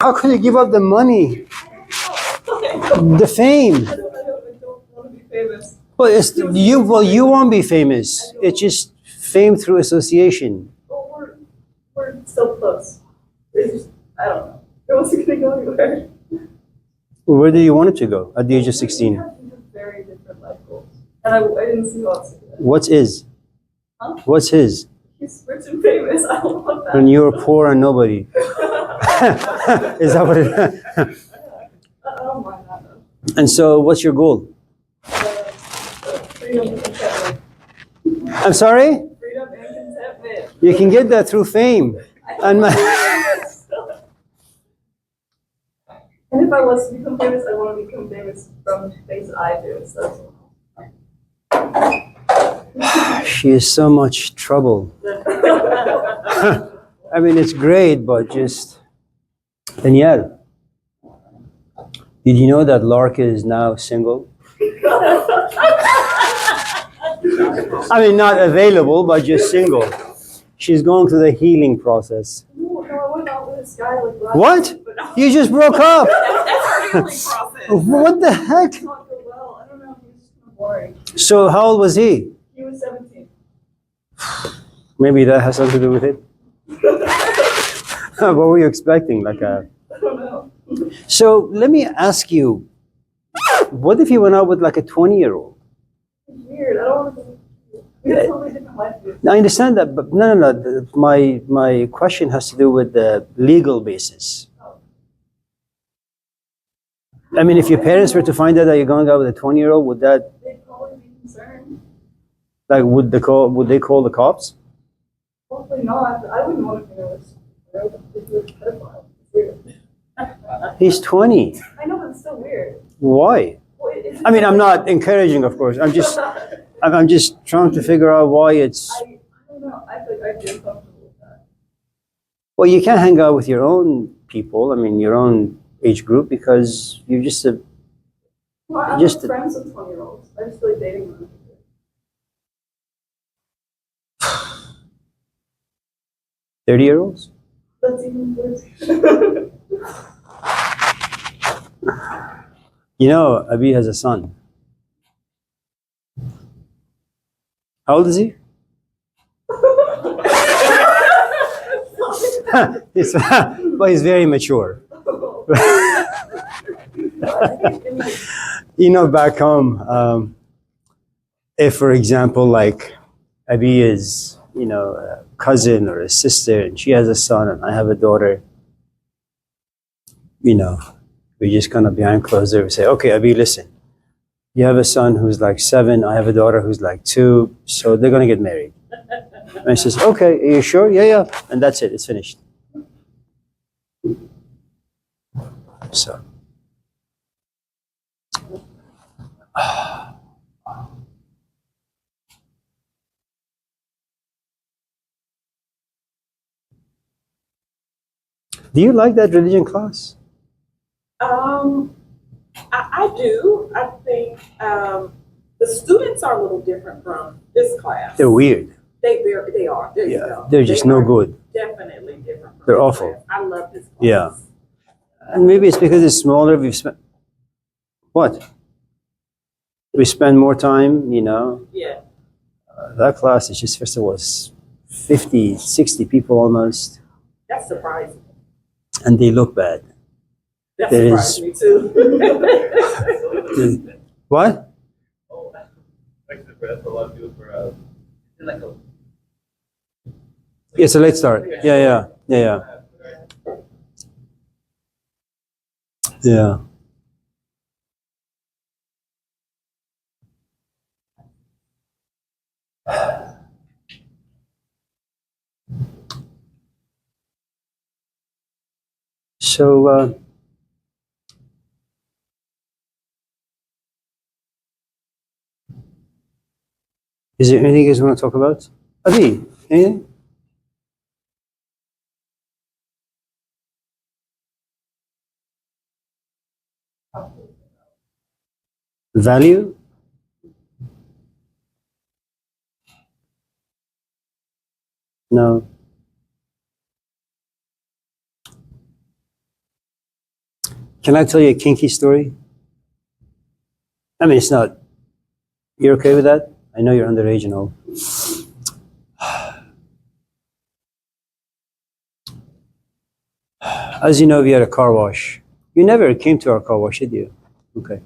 How could you give up the money, the fame? I don't want to be famous. Well, you won't be famous. It's just fame through association. Well, we're so close. It's just, I don't know. It wasn't going to go anywhere. Where do you want it to go at the age of 16? We have very different life goals. And I didn't see how else to do that. What's his? Huh? What's his? He's rich and famous. I don't want that. And you're poor and nobody. Is that what it is? I don't mind that though. And so, what's your goal? Freedom and contentment. I'm sorry? Freedom and contentment. You can get that through fame. And And if I was to become famous, I want to become famous from things that I do. So she is so much trouble. I mean, it's great, but just... Danielle, did you know that Lark is now single? I mean, not available, but just single. She's going through the healing process. no, I went out with this guy like last What? week, but no. You just broke up. That's our healing process. What the heck? It's not go well. I don't know. He was just kind of boring. So how old was he? He was 17. Maybe that has something to do with it. What were you expecting? Like a... I don't know. So let me ask you, what if you went out with like a 20-year-old? It's weird. I don't want to. We have totally different life views. I understand that, but no. My question has to do with the legal basis. I mean, if your parents were to find out that you're going out with a 20-year-old, would that, They'd probably be concerned. like, would they call the cops? Hopefully not. I wouldn't want to be nervous. If you're a pedophile. It's weird. He's 20. I know, but it's still weird. Why? Well, is it- I mean, I'm not encouraging, of course. I'm just trying to figure out why it's... I don't know. I feel like I'd be uncomfortable with that. Well, you can't hang out with your own people. I mean, your own age group, because you're just a... Well, I'm Just- just friends with 20-year-olds. I just feel like dating them. 30-year-olds? That's even worse. You know, Abi has a son. How old is he? But he's very mature. You know, back home, if, for example, like Abi is, you know, a cousin or a sister, and she has a son, and I have a daughter, you know, we just kind of behind closed doors, we say, okay, Abi, listen, you have a son who's like 7, I have a daughter who's like 2, so they're going to get married. And he says, okay, are you sure? Yeah. And that's it, it's finished. So. Do you like that religion class? I do. I think the students are a little different from this class. They're weird. They are. There you Yeah, go. they're just They no are good. Definitely different. From They're this awful. class. I love this class. Yeah. And maybe it's because it's smaller, we've spent... What? We spend more time, you know. Yeah. That class is just, first of all, it's 50, 60 people almost, That's surprising. and they look bad. That There surprised me too. What? Oh, like the breath for a lot of people for like a It's a late start. Yeah. So, is there anything you guys want to talk about? Adi, anything? Value? No. Can I tell you a kinky story? I mean, it's not. You're okay with that? I know you're underage and all. As you know, we had a car wash. You never came to our car wash, did you? Okay.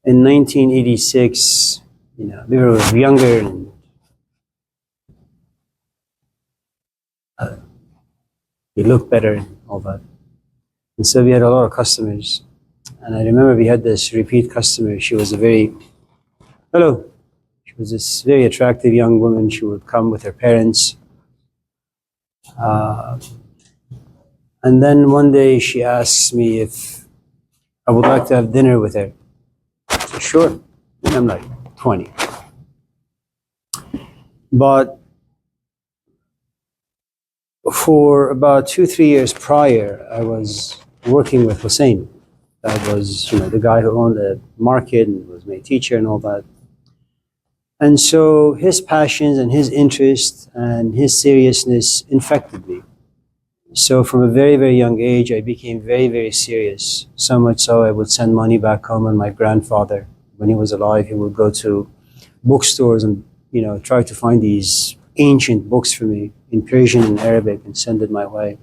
In 1986, we were younger and we looked better and all that. And so we had a lot of customers. And I remember we had this repeat customer. She was hello. She was this very attractive young woman. She would come with her parents. And then one day she asks me if I would like to have dinner with her. I said, sure. And I'm like 20. But for about 2-3 years prior, I was working with Hussein. That was, the guy who owned the market and was my teacher and all that. And so his passions and his interest and his seriousness infected me. So from a very, very young age, I became very, very serious. So much so I would send money back home, and my grandfather, when he was alive, he would go to bookstores and, try to find these ancient books for me in Persian and Arabic and send it my way.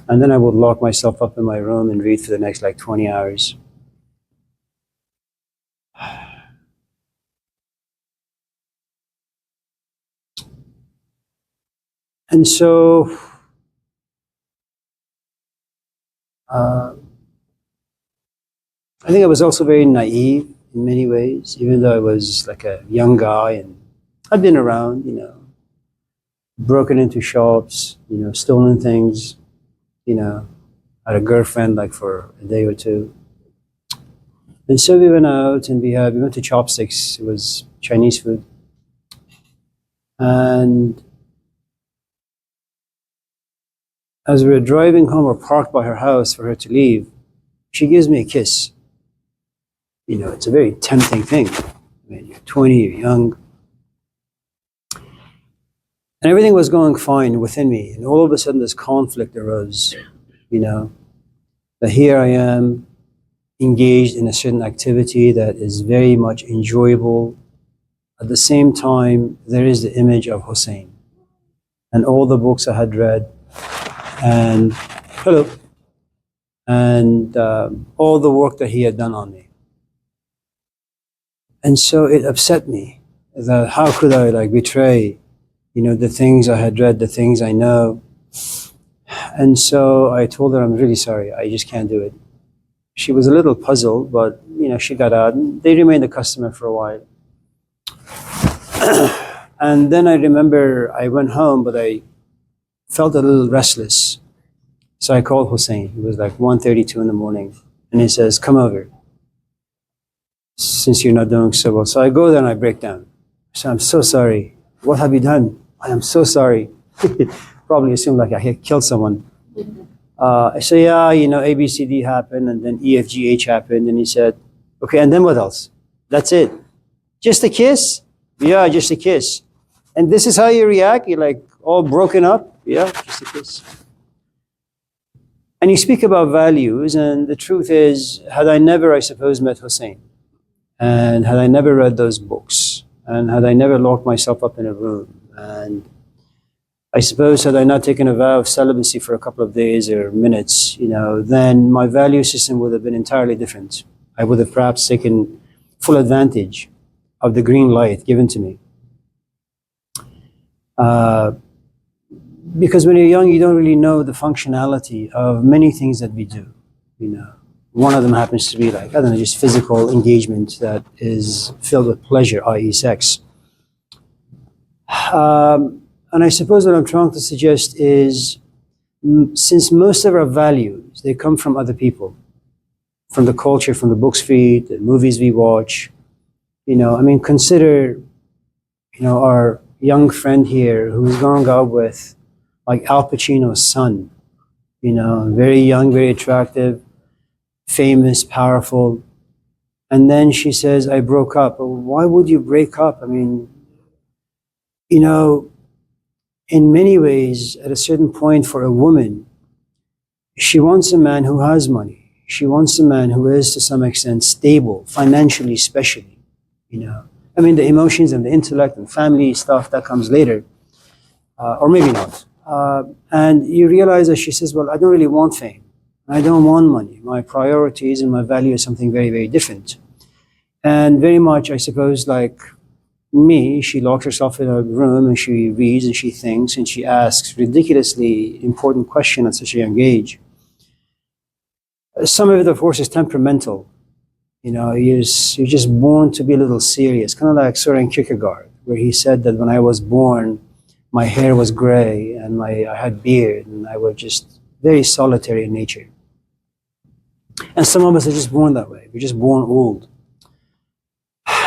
And then I would lock myself up in my room and read for the next 20 hours. And so I think I was also very naive in many ways, even though I was like a young guy and I'd been around, broken into shops, stolen things, had a girlfriend for a day or two. And so we went out and we went to Chopsticks. It was Chinese food. And as we were driving home or parked by her house for her to leave, she gives me a kiss. It's a very tempting thing. I mean, you're 20, you're young. And everything was going fine within me. And all of a sudden this conflict arose, that here I am engaged in a certain activity that is very much enjoyable. At the same time, there is the image of Hussein and all the books I had read and all the work that he had done on me. And so it upset me that how could I betray, the things I had read, the things I know. And so I told her, I'm really sorry, I just can't do it. She was a little puzzled, but she got out and they remained a customer for a while. And then I remember I went home, but I felt a little restless. So I called Hussein. It was 1:32 in the morning. And he says, come over, since you're not doing so well. So I go there and I break down. So I'm so sorry. What have you done? I am so sorry. Probably assumed I had killed someone. I say, yeah, A, B, C, D happened, and then E, F, G, H happened. And he said, okay, and then what else? That's it. Just a kiss? Yeah, just a kiss. And this is how you react? You're all broken up? Yeah, just a kiss. And you speak about values, and the truth is, had I never, I suppose, met Hussein, and had I never read those books, and had I never locked myself up in a room, and I suppose had I not taken a vow of celibacy for a couple of days or minutes, then my value system would have been entirely different. I would have perhaps taken full advantage of the green light given to me. Because when you're young, you don't really know the functionality of many things that we do. One of them happens to be just physical engagement that is filled with pleasure, i.e. sex. And I suppose what I'm trying to suggest is, since most of our values, they come from other people, from the culture, from the books we read, the movies we watch, consider, our young friend here who's growing up with Al Pacino's son, very young, very attractive, famous, powerful. And then she says, I broke up. Why would you break up? In many ways, at a certain point for a woman, She wants a man who has money. She wants a man who is to some extent stable, financially especially, you know. I mean, the emotions and the intellect and family stuff, that comes later, or maybe not. And you realize that she says, well, I don't really want fame. I don't want money. My priorities and my value is something very, very different. And very much, I suppose, like me, she locks herself in a room and she reads and she thinks and she asks ridiculously important questions at such a young age. Some of it, of course, is temperamental. You know, you're just born to be a little serious, kind of like Soren Kierkegaard, where he said that when I was born, my hair was gray and I had beard and I was just very solitary in nature. And some of us are just born that way. We're just born old.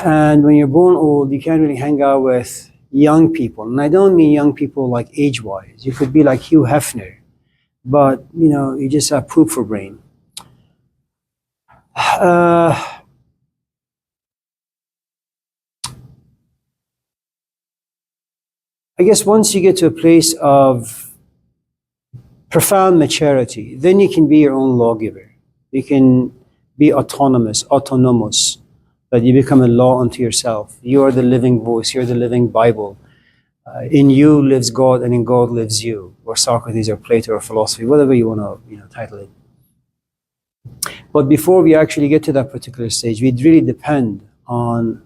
And when you're born old, you can't really hang out with young people. And I don't mean young people like age-wise. You could be like Hugh Hefner, but you know, you just have poop for brain. I guess once you get to a place of profound maturity, then you can be your own lawgiver. You can be autonomous, that you become a law unto yourself. You are the living voice, you're the living Bible. In you lives God, and in God lives you, or Socrates, or Plato, or philosophy, whatever you want to title it. But before we actually get to that particular stage, we really depend on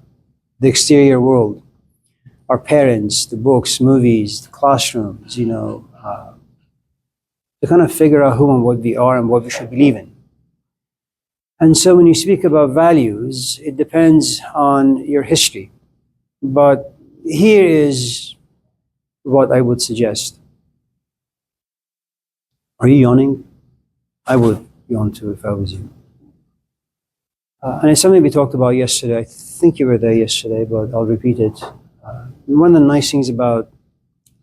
the exterior world, our parents, the books, movies, the classrooms, you know, to kind of figure out who and what we are and what we should believe in. And so when you speak about values, it depends on your history. But here is what I would suggest. Are you yawning? I would yawn too if I was you. And it's something we talked about yesterday. I think you were there yesterday, but I'll repeat it. One of the nice things about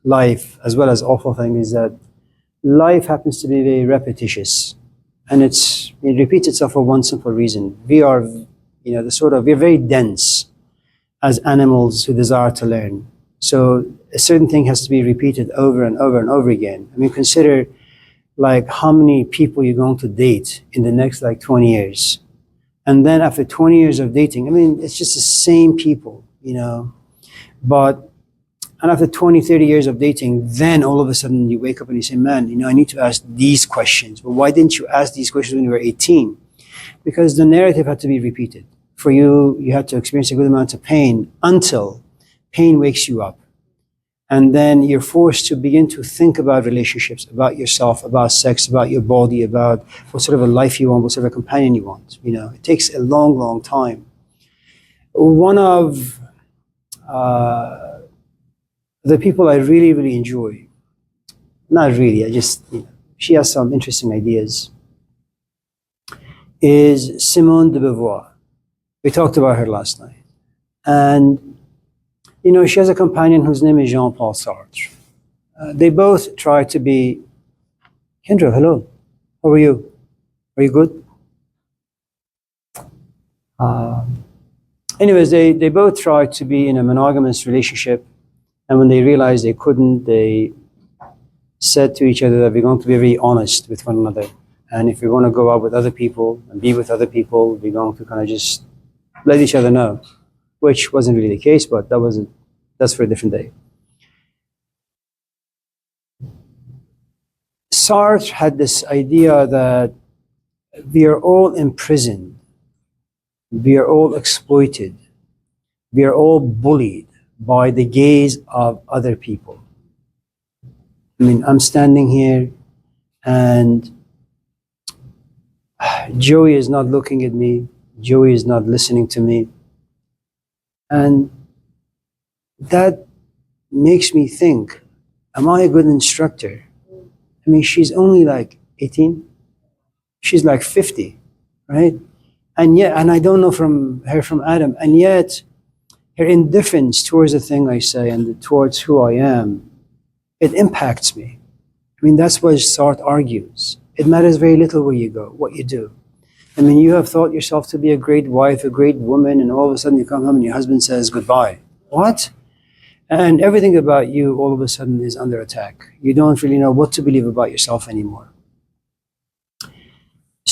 life, as well as awful thing, is that life happens to be very repetitious. And it repeats itself for one simple reason. We are, you know, we're very dense as animals who desire to learn. So a certain thing has to be repeated over and over and over again. I mean, consider like how many people you're going to date in the next like 20 years. And then after 20 years of dating, I mean, it's just the same people, you know. And after 20, 30 years of dating, then all of a sudden you wake up and you say, man, you know, I need to ask these questions. Well, why didn't you ask these questions when you were 18? Because the narrative had to be repeated. For you, you had to experience a good amount of pain until pain wakes you up. And then you're forced to begin to think about relationships, about yourself, about sex, about your body, about what sort of a life you want, what sort of a companion you want. You know, it takes a long, long time. One of the people I really, really enjoy, not really, she has some interesting ideas, is Simone de Beauvoir. We talked about her last night. And, you know, she has a companion whose name is Jean-Paul Sartre. They both try to be, Kendra, hello, how are you? Are you good? Anyways, they both try to be in a monogamous relationship. And when they realized they couldn't, they said to each other that we're going to be very honest with one another. And if we want to go out with other people and be with other people, we're going to kind of just let each other know, which wasn't really the case, but that's for a different day. Sartre had this idea that we are all imprisoned, we are all exploited, we are all bullied by the gaze of other people. I mean, I'm standing here and Joey is not looking at me, Joey is not listening to me. And that makes me think, am I a good instructor? I mean, she's only like 18, she's like 50, right? And I don't know from Adam, and yet her indifference towards the thing I say and towards who I am, it impacts me. I mean, that's what Sartre argues. It matters very little where you go, what you do. I mean, you have thought yourself to be a great wife, a great woman, and all of a sudden you come home and your husband says goodbye. What? And everything about you all of a sudden is under attack. You don't really know what to believe about yourself anymore.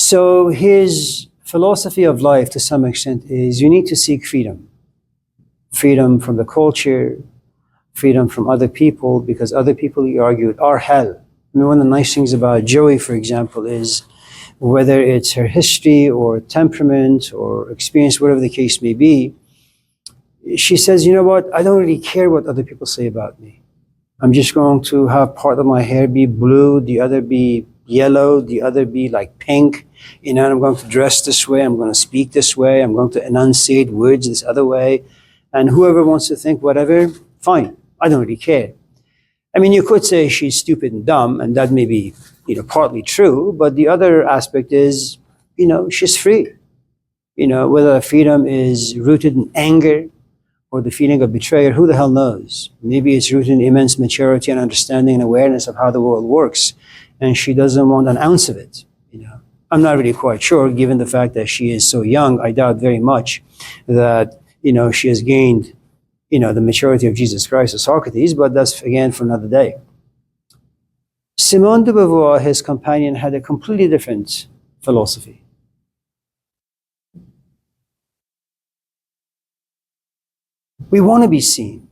So his philosophy of life, to some extent, is you need to seek freedom. Freedom from the culture, freedom from other people, because other people, he argued, are hell. I mean, one of the nice things about Joey, for example, is whether it's her history or temperament or experience, whatever the case may be, she says, you know what, I don't really care what other people say about me. I'm just going to have part of my hair be blue, the other be yellow, the other be like pink. You know, and I'm going to dress this way, I'm going to speak this way, I'm going to enunciate words this other way. And whoever wants to think whatever, fine. I don't really care. I mean, you could say she's stupid and dumb, and that may be, partly true, but the other aspect is, she's free. Whether freedom is rooted in anger or the feeling of betrayal, who the hell knows? Maybe it's rooted in immense maturity and understanding and awareness of how the world works, and she doesn't want an ounce of it. I'm not really quite sure, given the fact that she is so young. I doubt very much that, she has gained, the maturity of Jesus Christ or Socrates, but that's, again, for another day. Simone de Beauvoir, his companion, had a completely different philosophy. We want to be seen.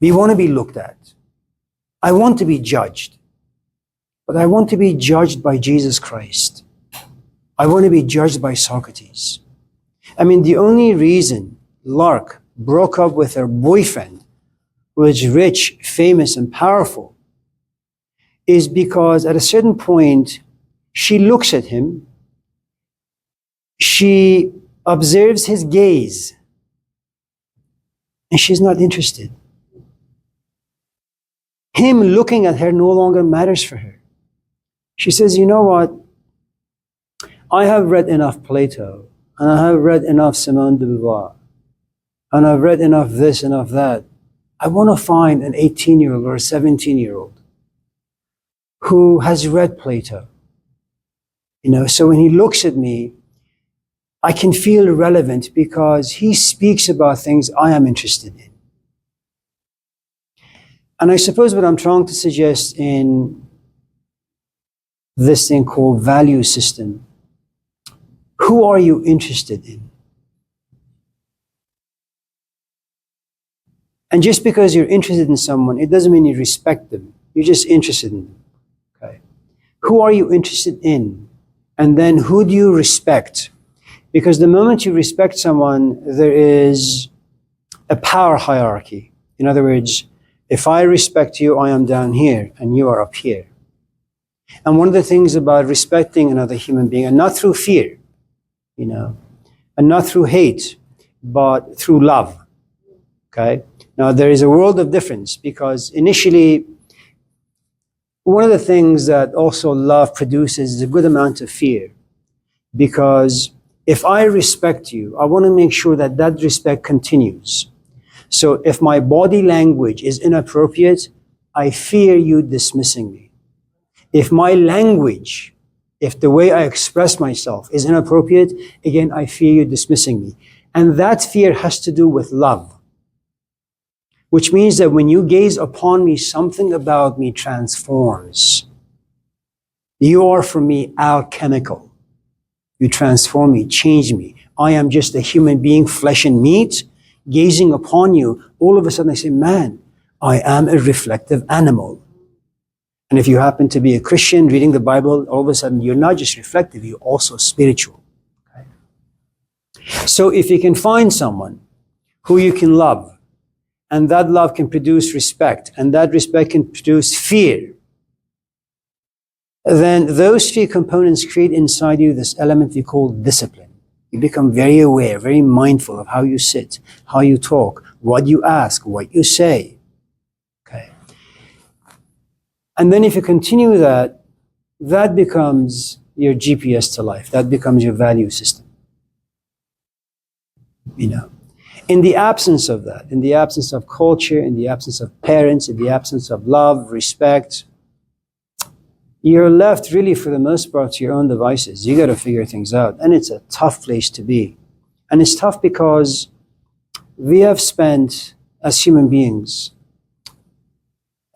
We want to be looked at. I want to be judged. But I want to be judged by Jesus Christ. I want to be judged by Socrates. I mean, the only reason Lark broke up with her boyfriend, who was rich, famous, and powerful, is because at a certain point, she looks at him, she observes his gaze, and she's not interested. Him looking at her no longer matters for her. She says, you know what? I have read enough Plato, and I have read enough Simone de Beauvoir, and I've read enough this, enough that. I want to find an 18-year-old or a 17-year-old who has read Plato. So when he looks at me, I can feel relevant because he speaks about things I am interested in. And I suppose what I'm trying to suggest in this thing called value system, who are you interested in? And just because you're interested in someone, it doesn't mean you respect them. You're just interested in them. Okay? Who are you interested in? And then who do you respect? Because the moment you respect someone, there is a power hierarchy. In other words, if I respect you, I am down here and you are up here. And one of the things about respecting another human being, and not through fear, and not through hate, but through love. Okay? Now, there is a world of difference because initially, one of the things that also love produces is a good amount of fear. Because if I respect you, I want to make sure that that respect continues. So if my body language is inappropriate, I fear you dismissing me. If my language, if the way I express myself is inappropriate, again, I fear you dismissing me. And that fear has to do with love. Which means that when you gaze upon me, something about me transforms. You are for me alchemical. You transform me, change me. I am just a human being, flesh and meat, gazing upon you. All of a sudden I say, man, I am a reflective animal. And if you happen to be a Christian reading the Bible, all of a sudden you're not just reflective, you're also spiritual. Okay? So if you can find someone who you can love, and that love can produce respect, and that respect can produce fear, then those three components create inside you this element we call discipline. You become very aware, very mindful of how you sit, how you talk, what you ask, what you say. Okay. And then if you continue that, that becomes your GPS to life. That becomes your value system. In the absence of that, in the absence of culture, in the absence of parents, in the absence of love, respect, you're left really for the most part to your own devices. You got to figure things out. And it's a tough place to be. And it's tough because we have spent, as human beings,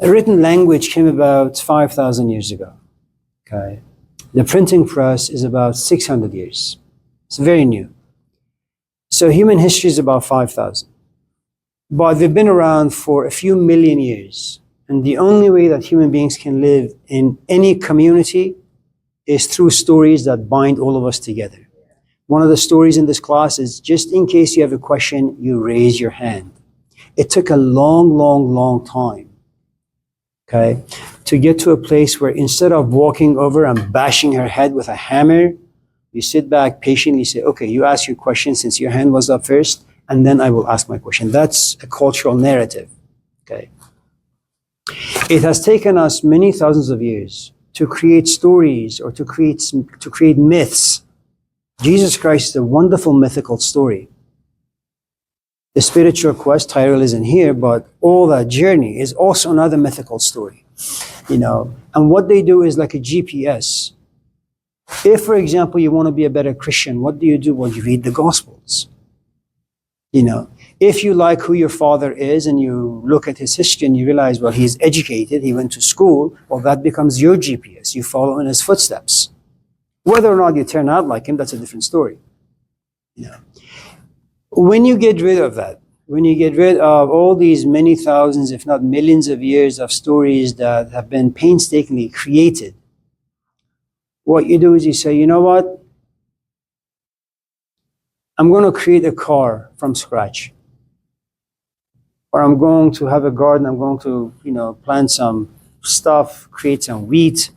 a written language came about 5,000 years ago. Okay. The printing press is about 600 years. It's very new. So human history is about 5,000. But they've been around for a few million years. And the only way that human beings can live in any community is through stories that bind all of us together. One of the stories in this class is, just in case you have a question, you raise your hand. It took a long, long, long time, okay, to get to a place where instead of walking over and bashing her head with a hammer, you sit back patiently, say, okay, you ask your question since your hand was up first, and then I will ask my question. That's a cultural narrative, okay? It has taken us many thousands of years to create stories or to create myths. Jesus Christ is a wonderful mythical story. The spiritual quest, Tyrell isn't here, but all that journey is also another mythical story, you know. And what they do is like a GPS. If, for example, you want to be a better Christian, what do? Well, you read the Gospels. You know, if you like who your father is and you look at his history and you realize, well, he's educated, he went to school, well, that becomes your GPS. You follow in his footsteps. Whether or not you turn out like him, that's a different story. You know, when you get rid of that, when you get rid of all these many thousands, if not millions of years of stories that have been painstakingly created, what you do is you say, you know what? I'm going to create a car from scratch. Or I'm going to have a garden, I'm going to, you know, plant some stuff, create some wheat,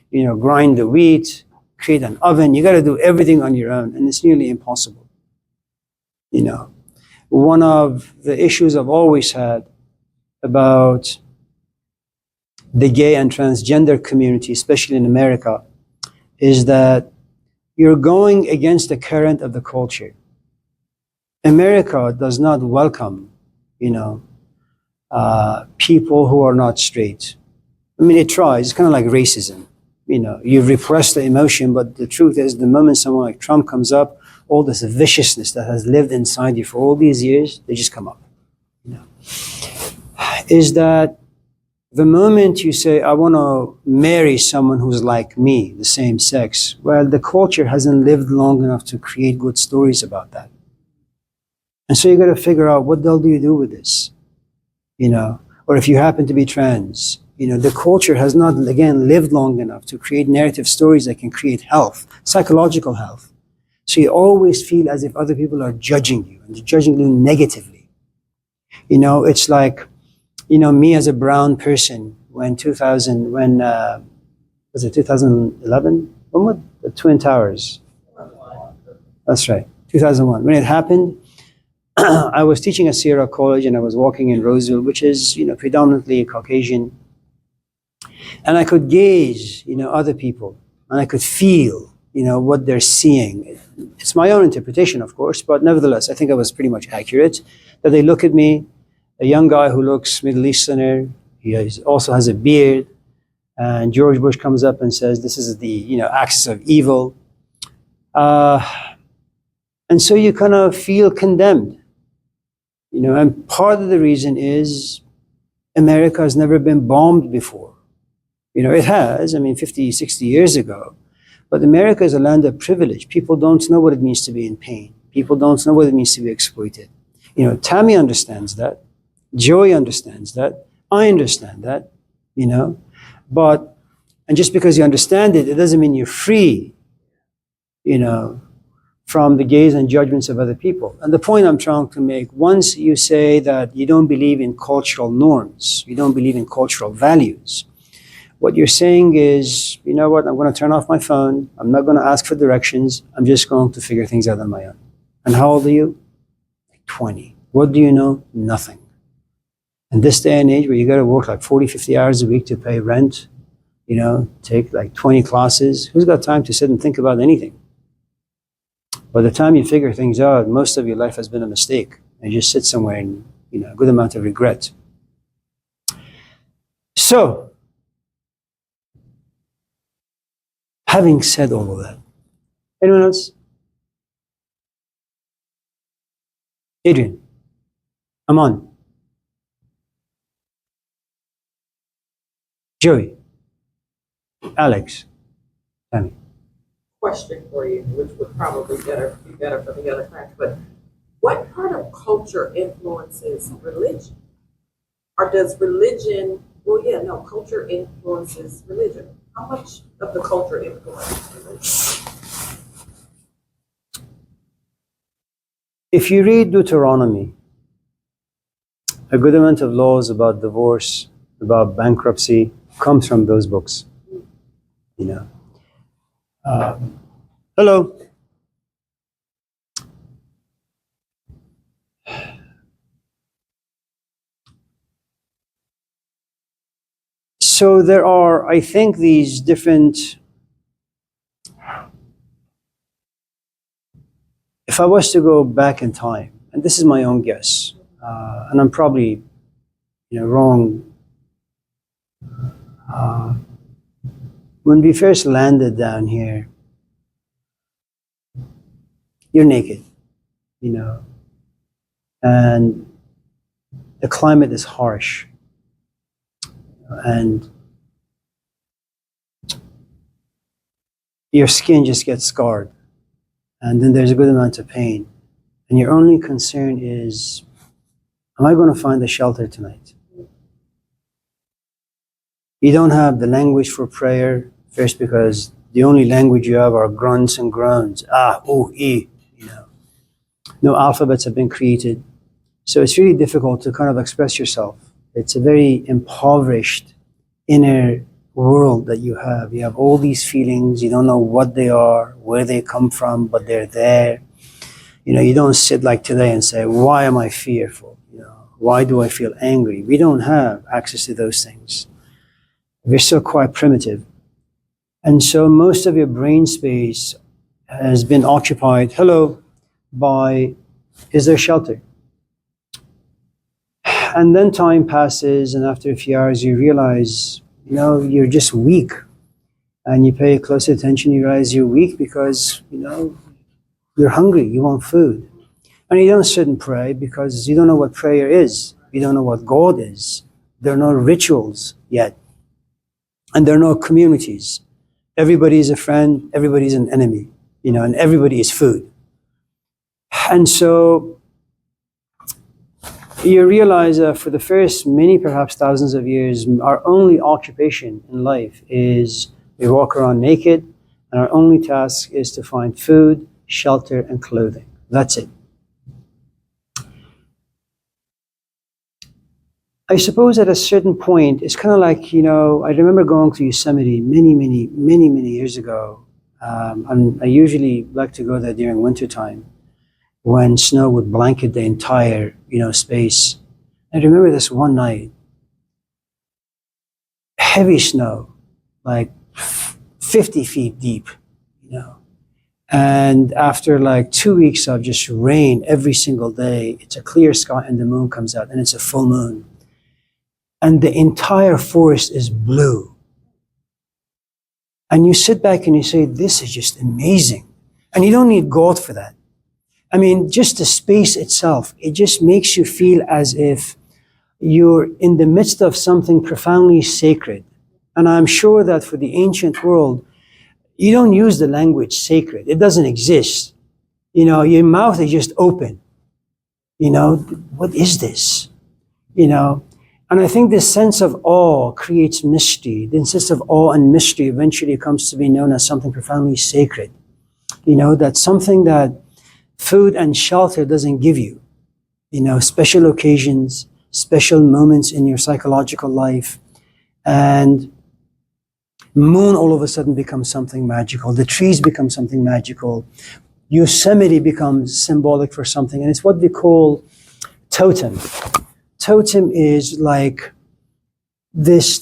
you know, grind the wheat, create an oven. You got to do everything on your own, and it's nearly impossible. You know, one of the issues I've always had about the gay and transgender community, especially in America, is that you're going against the current of the culture. America does not welcome, you know, people who are not straight. I mean, it tries. It's kind of like racism. You know, you repress the emotion, but the truth is, the moment someone like Trump comes up, all this viciousness that has lived inside you for all these years, they just come up. You know, is that the moment you say, I want to marry someone who's like me, the same sex, well, the culture hasn't lived long enough to create good stories about that. And so you got to figure out, what the hell do you do with this? You know, or if you happen to be trans, you know, the culture has not, again, lived long enough to create narrative stories that can create health, psychological health. So you always feel as if other people are judging you, and judging you negatively. You know, it's like, you know, me as a brown person, was it 2011? When was the Twin Towers? That's right, 2001. When it happened, I was teaching at Sierra College, and I was walking in Roseville, which is, you know, predominantly Caucasian. And I could gaze, you know, other people, and I could feel, you know, what they're seeing. It's my own interpretation, of course, but nevertheless, I think I was pretty much accurate. That they look at me, a young guy who looks Middle Easterner, also has a beard, and George Bush comes up and says, this is the, you know, axis of evil. And so you kind of feel condemned. You know, and part of the reason is America has never been bombed before. You know, it has, I mean, 50, 60 years ago. But America is a land of privilege. People don't know what it means to be in pain. People don't know what it means to be exploited. You know, Tammy understands that. Joey understands that. I understand that, you know. But, and just because you understand it, it doesn't mean you're free, you know, from the gaze and judgments of other people. And the point I'm trying to make, once you say that you don't believe in cultural norms, you don't believe in cultural values, what you're saying is, you know what, I'm going to turn off my phone, I'm not going to ask for directions, I'm just going to figure things out on my own. And how old are you? 20. What do you know? Nothing. In this day and age where you got to work like 40, 50 hours a week to pay rent, you know, take like 20 classes, who's got time to sit and think about anything? By the time you figure things out, most of your life has been a mistake. And you just sit somewhere in, you know, a good amount of regret. So, having said all of that, anyone else? Adrian, Aman, Joey, Alex, Tammy. question for you, which would probably be better for the other class, but what part of culture influences religion? Or does religion, culture influences religion. How much of the culture influences religion? If you read Deuteronomy, a good amount of laws about divorce, about bankruptcy, comes from those books. You know. Hello. So there are, I think, these different. If I was to go back in time, and this is my own guess, and I'm probably, wrong. When we first landed down here, you're naked, and the climate is harsh, and your skin just gets scarred, and then there's a good amount of pain, and your only concern is, am I going to find a shelter tonight? You don't have the language for prayer, first because the only language you have are grunts and groans. No alphabets have been created. So it's really difficult to kind of express yourself. It's a very impoverished inner world that you have. You have all these feelings. You don't know what they are, where they come from, but they're there. You don't sit like today and say, why am I fearful? Why do I feel angry? We don't have access to those things. We're still quite primitive. And so most of your brain space has been occupied, by, is there shelter? And then time passes, and after a few hours you realize, you're just weak. And you pay close attention, you realize you're weak because, you're hungry, you want food. And you don't sit and pray because you don't know what prayer is. You don't know what God is. There are no rituals yet. And there are no communities. Everybody is a friend, everybody's an enemy, and everybody is food. And so you realize that for the first many, perhaps thousands of years, our only occupation in life is we walk around naked, and our only task is to find food, shelter, and clothing. That's it. I suppose at a certain point, it's kind of like, I remember going to Yosemite many years ago. And I usually like to go there during wintertime when snow would blanket the entire, space. I remember this one night, heavy snow, like 50 feet deep, And after like 2 weeks of just rain every single day, it's a clear sky and the moon comes out and it's a full moon. And the entire forest is blue. And you sit back and you say, this is just amazing. And you don't need God for that. I mean, just the space itself, it just makes you feel as if you're in the midst of something profoundly sacred. And I'm sure that for the ancient world, you don't use the language sacred. It doesn't exist. Your mouth is just open. What is this? And I think this sense of awe creates mystery. The sense of awe and mystery eventually comes to be known as something profoundly sacred. That's something that food and shelter doesn't give you. Special occasions, special moments in your psychological life. And moon all of a sudden becomes something magical. The trees become something magical. Yosemite becomes symbolic for something. And it's what we call totem. Totem is like this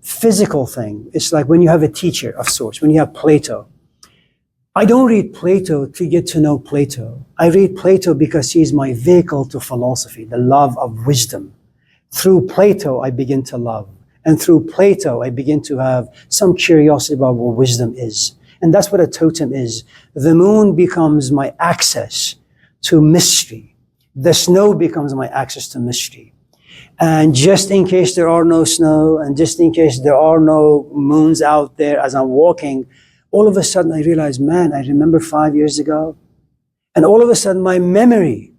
physical thing. It's like when you have a teacher of sorts, when you have Plato. I don't read Plato to get to know Plato. I read Plato because he's my vehicle to philosophy, the love of wisdom. Through Plato, I begin to love. And through Plato, I begin to have some curiosity about what wisdom is. And that's what a totem is. The moon becomes my access to mystery. The snow becomes my access to mystery. And just in case there are no snow, and just in case there are no moons out there as I'm walking, all of a sudden I realized, man, I remember 5 years ago. And all of a sudden my memory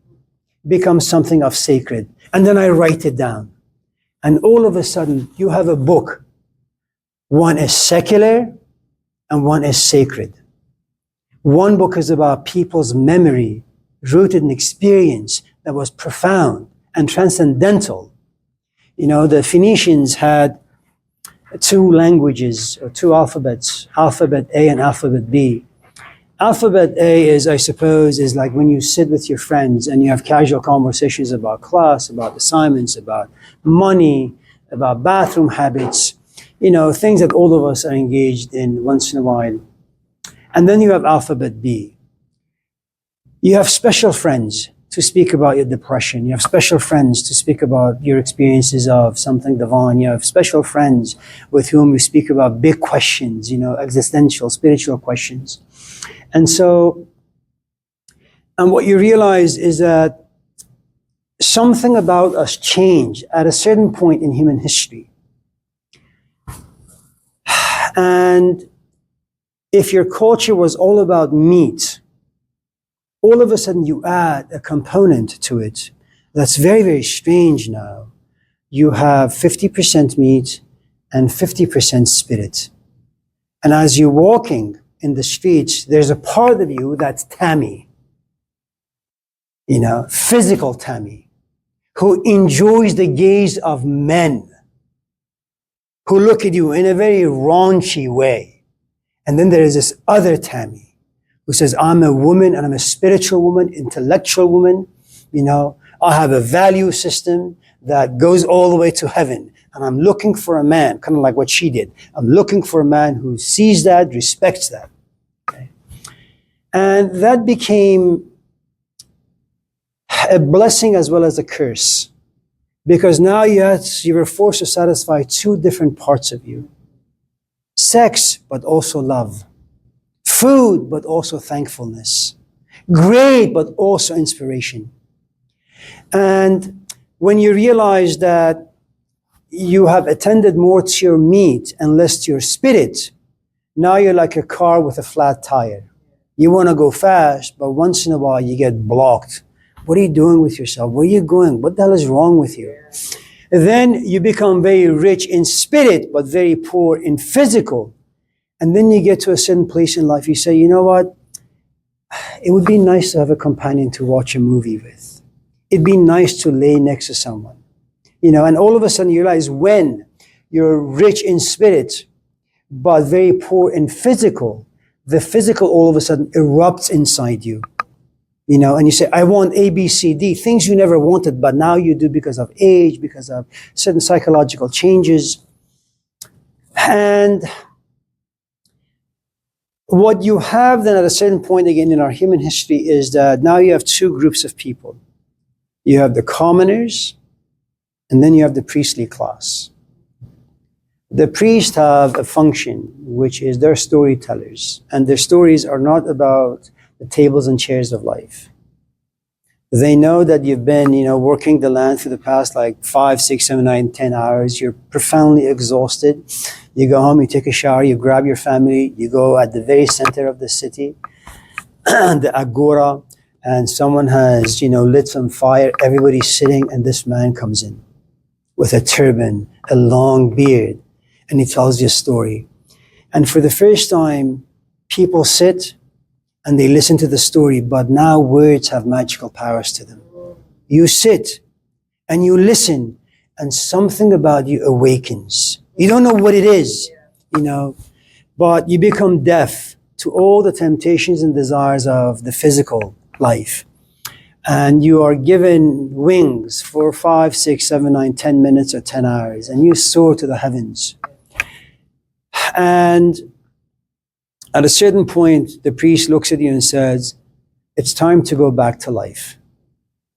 becomes something of sacred. And then I write it down. And all of a sudden you have a book. One is secular and one is sacred. One book is about people's memory, rooted in experience that was profound and transcendental. You know, the Phoenicians had two languages or two alphabets, alphabet A and alphabet B. Alphabet A is, I suppose, is like when you sit with your friends and you have casual conversations about class, about assignments, about money, about bathroom habits, you know, things that all of us are engaged in once in a while. And then you have alphabet B. You have special friends to speak about your depression. You have special friends to speak about your experiences of something divine. You have special friends with whom you speak about big questions, you know, existential, spiritual questions. And so, and what you realize is that something about us changed at a certain point in human history. And if your culture was all about meat, all of a sudden you add a component to it that's very, very strange now. You have 50% meat and 50% spirit. And as you're walking in the streets, there's a part of you that's Tammy, you know, physical Tammy, who enjoys the gaze of men who look at you in a very raunchy way. And then there is this other Tammy who says, I'm a woman and I'm a spiritual woman, intellectual woman. You know, I have a value system that goes all the way to heaven. And I'm looking for a man, kind of like what she did. I'm looking for a man who sees that, respects that. Okay? And that became a blessing as well as a curse. Because now you were forced to satisfy two different parts of you. Sex, but also love. Food, but also thankfulness. Great, but also inspiration. And when you realize that you have attended more to your meat and less to your spirit, now you're like a car with a flat tire. You want to go fast, but once in a while you get blocked. What are you doing with yourself? Where are you going? What the hell is wrong with you? Then you become very rich in spirit, but very poor in physical. And then you get to a certain place in life, you say, you know what? It would be nice to have a companion to watch a movie with. It'd be nice to lay next to someone. You know, and all of a sudden you realize when you're rich in spirit, but very poor in physical, the physical all of a sudden erupts inside you. You know, and you say, I want A, B, C, D, things you never wanted, but now you do because of age, because of certain psychological changes. And what you have then at a certain point again in our human history is that now you have two groups of people. You have the commoners, and then you have the priestly class. The priests have a function, which is they're storytellers, and their stories are not about the tables and chairs of life. They know that you've been, you know, working the land for the past like 5, 6, 7, 9, 10 hours. You're profoundly exhausted. You go home, you take a shower, you grab your family, you go at the very center of the city, the agora, and someone has, you know, lit some fire. Everybody's sitting, and this man comes in with a turban, a long beard, and he tells you a story. And for the first time, people sit and they listen to the story, but now words have magical powers to them. You sit and you listen, and something about you awakens. You don't know what it is, you know, but you become deaf to all the temptations and desires of the physical life. And you are given wings for 5, 6, 7, 9, 10 minutes or 10 hours, and you soar to the heavens. And at a certain point, the priest looks at you and says, it's time to go back to life.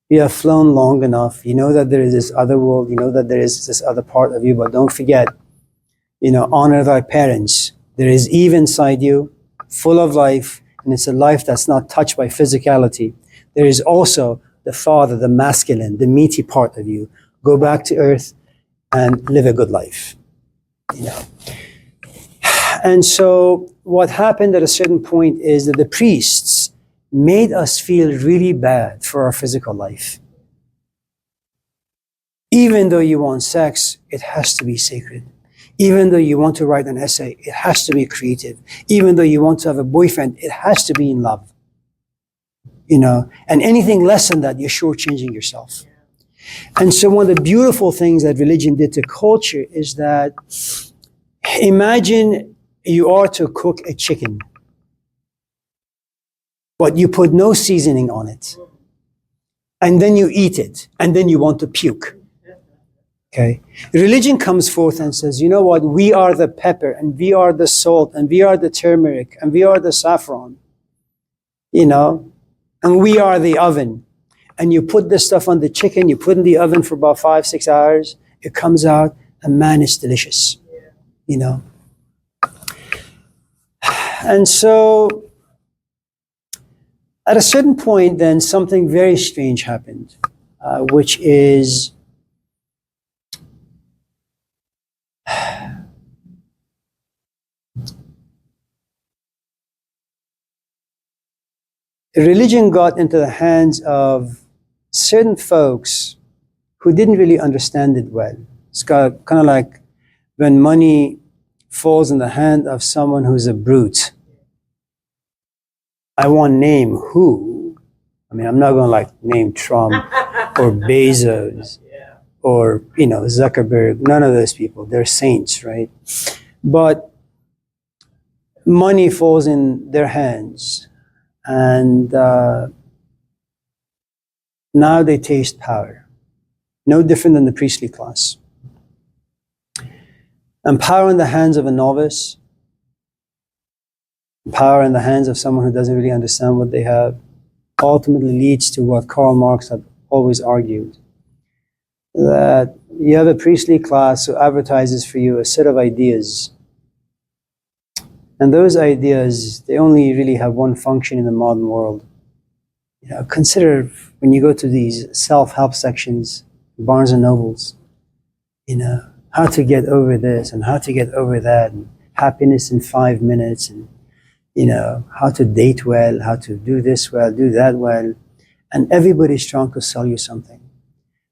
You have flown long enough. You know that there is this other world. You know that there is this other part of you, but don't forget, you know, honor thy parents. There is Eve inside you, full of life, and it's a life that's not touched by physicality. There is also the father, the masculine, the meaty part of you. Go back to earth and live a good life, you know. And so what happened at a certain point is that the priests made us feel really bad for our physical life. Even though you want sex, it has to be sacred. Even though you want to write an essay, it has to be creative. Even though you want to have a boyfriend, it has to be in love. You know, and anything less than that, you're shortchanging yourself. And so one of the beautiful things that religion did to culture is that, imagine you are to cook a chicken, but you put no seasoning on it. And then you eat it, and then you want to puke. Okay? Religion comes forth and says, you know what, we are the pepper, and we are the salt, and we are the turmeric, and we are the saffron. You know? And we are the oven. And you put this stuff on the chicken, you put it in the oven for about 5-6 hours, it comes out, and man, it's delicious. You know? And so, at a certain point, then something very strange happened, which is religion got into the hands of certain folks who didn't really understand it well. It's kind of like when money falls in the hand of someone who's a brute. I won't name who. I mean, I'm not going to like name Trump or Bezos or, you know, Zuckerberg. None of those people. They're saints, right? But money falls in their hands, and now they taste power. No different than the priestly class. And power in the hands of a novice, power in the hands of someone who doesn't really understand what they have, ultimately leads to what Karl Marx had always argued, that you have a priestly class who advertises for you a set of ideas. And those ideas, they only really have one function in the modern world. You know, consider when you go to these self-help sections, Barnes and Nobles, you know, how to get over this and how to get over that, and happiness in 5 minutes, and, you know, how to date well, how to do this well, do that well. And everybody's trying to sell you something.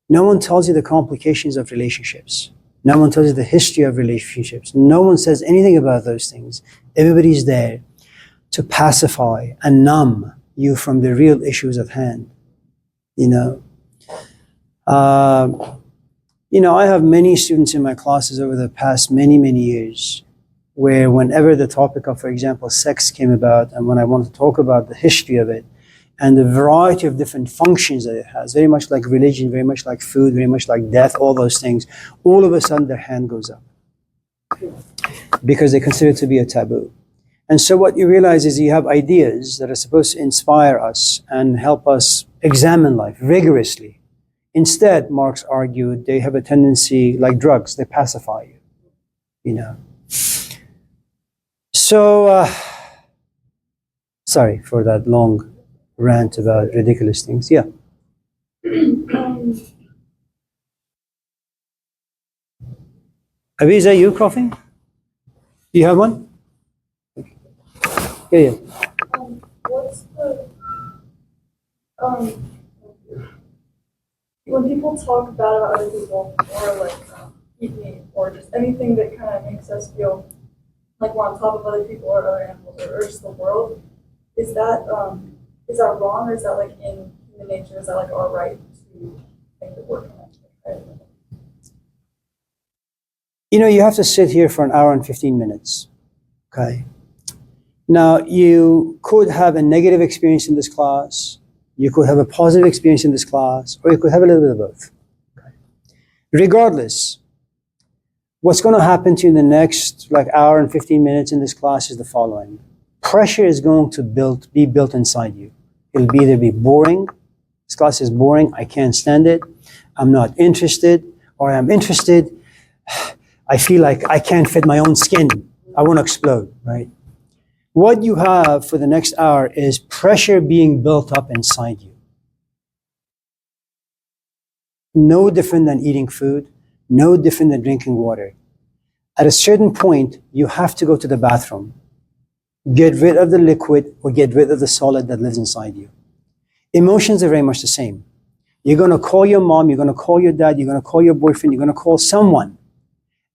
No one tells you the complications of relationships. No one tells you the history of relationships. No one says anything about those things. Everybody's there to pacify and numb you from the real issues at hand. You know, I have many students in my classes over the past many years, where whenever the topic of, for example, sex came about, and when I want to talk about the history of it and the variety of different functions that it has, very much like religion, very much like food, very much like death, all those things, all of a sudden their hand goes up because they consider it to be a taboo. And so what you realize is you have ideas that are supposed to inspire us and help us examine life rigorously. Instead, Marx argued, they have a tendency, like drugs, they pacify you, you know. So, sorry for that long rant about ridiculous things. Yeah. Abi, is that you coughing? Do you have one? Yeah. What's the when people talk bad about other people, or like eat meat, or just anything that kind of makes us feel like we're on top of other people or other animals, or just the world, is that wrong, or is that like in human nature? Is that like our right to make it work on it? You know, you have to sit here for 1 hour and 15 minutes. Okay. Now, you could have a negative experience in this class, you could have a positive experience in this class, or you could have a little bit of both. Okay. Regardless, what's going to happen to you in the next like hour and 15 minutes in this class is the following. Pressure is going to be built inside you. It'll either be boring, this class is boring, I can't stand it, I'm not interested, or I'm interested, I feel like I can't fit my own skin, I want to explode, right? What you have for the next hour is pressure being built up inside you. No different than eating food, no different than drinking water. At a certain point, you have to go to the bathroom, get rid of the liquid or get rid of the solid that lives inside you. Emotions are very much the same. You're going to call your mom, you're going to call your dad, you're going to call your boyfriend, you're going to call someone,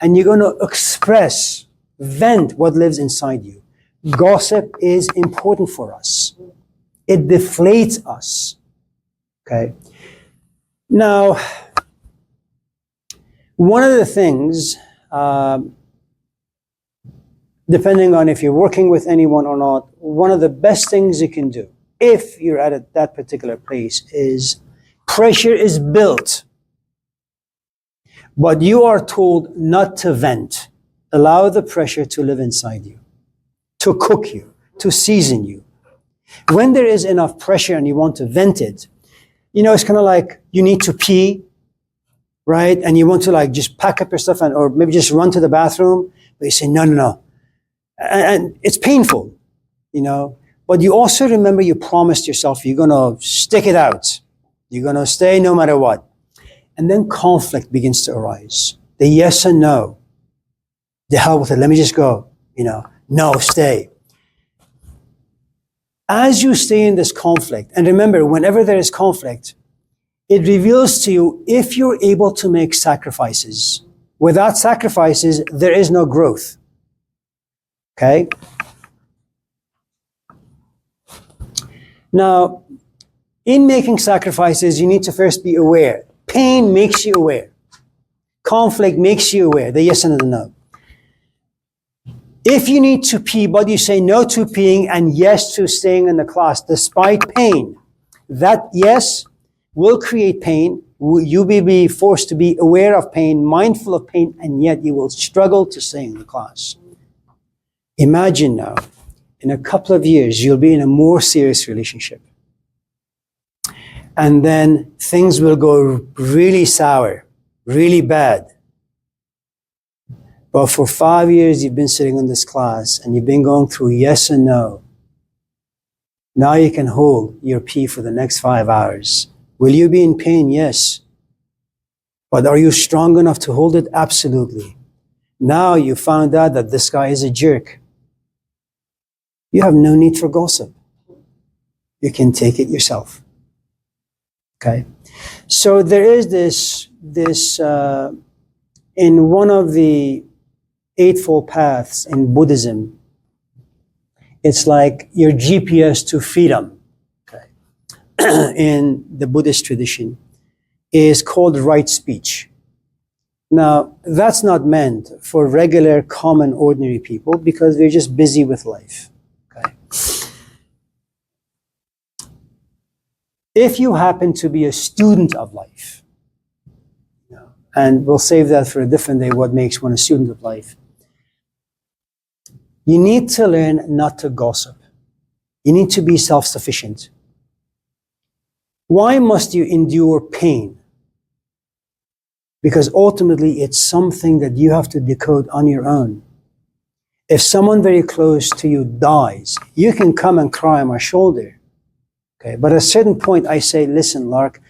and you're going to express, vent what lives inside you. Gossip is important for us. It deflates us. Okay? Now, one of the things, depending on if you're working with anyone or not, one of the best things you can do, if you're at that particular place, is pressure is built, but you are told not to vent. Allow the pressure to live inside you, to cook you, to season you. When there is enough pressure and you want to vent it, it's kind of like you need to pee, right? And you want to like just pack up your stuff or maybe just run to the bathroom, but you say, no. And it's painful, but you also remember you promised yourself you're going to stick it out. You're going to stay no matter what. And then conflict begins to arise. The yes and no. The hell with it. Let me just go. No, stay. As you stay in this conflict, and remember, whenever there is conflict, it reveals to you if you're able to make sacrifices. Without sacrifices, there is no growth. Okay? Now, in making sacrifices, you need to first be aware. Pain makes you aware. Conflict makes you aware. The yes and the no. If you need to pee, but you say no to peeing and yes to staying in the class despite pain, that yes will create pain. You will be forced to be aware of pain, mindful of pain, and yet you will struggle to stay in the class. Imagine now, in a couple of years, you'll be in a more serious relationship. And then things will go really sour, really bad. But for 5 years, you've been sitting in this class and you've been going through yes and no. Now you can hold your pee for the next 5 hours. Will you be in pain? Yes. But are you strong enough to hold it? Absolutely. Now you found out that this guy is a jerk. You have no need for gossip. You can take it yourself. Okay? So there is this in one of the Eightfold Paths in Buddhism, it's like your GPS to freedom, okay, in the Buddhist tradition, is called right speech. Now, that's not meant for regular, common, ordinary people because they're just busy with life. Okay. If you happen to be a student of life, and we'll save that for a different day, what makes one a student of life, you need to learn not to gossip. You need to be self-sufficient. Why must you endure pain? Because ultimately it's something that you have to decode on your own. If someone very close to you dies, you can come and cry on my shoulder. Okay, but at a certain point I say, listen, Lark,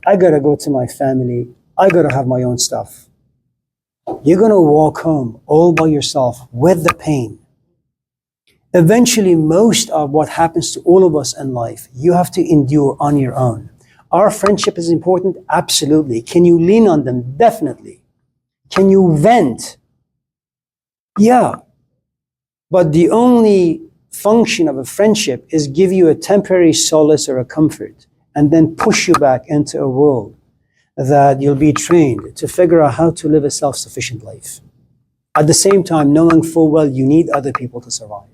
I gotta go to my family. I gotta have my own stuff. You're gonna walk home all by yourself with the pain. Eventually, most of what happens to all of us in life, you have to endure on your own. Our friendship is important? Absolutely. Can you lean on them? Definitely. Can you vent? Yeah. But the only function of a friendship is give you a temporary solace or a comfort and then push you back into a world that you'll be trained to figure out how to live a self-sufficient life. At the same time, knowing full well you need other people to survive.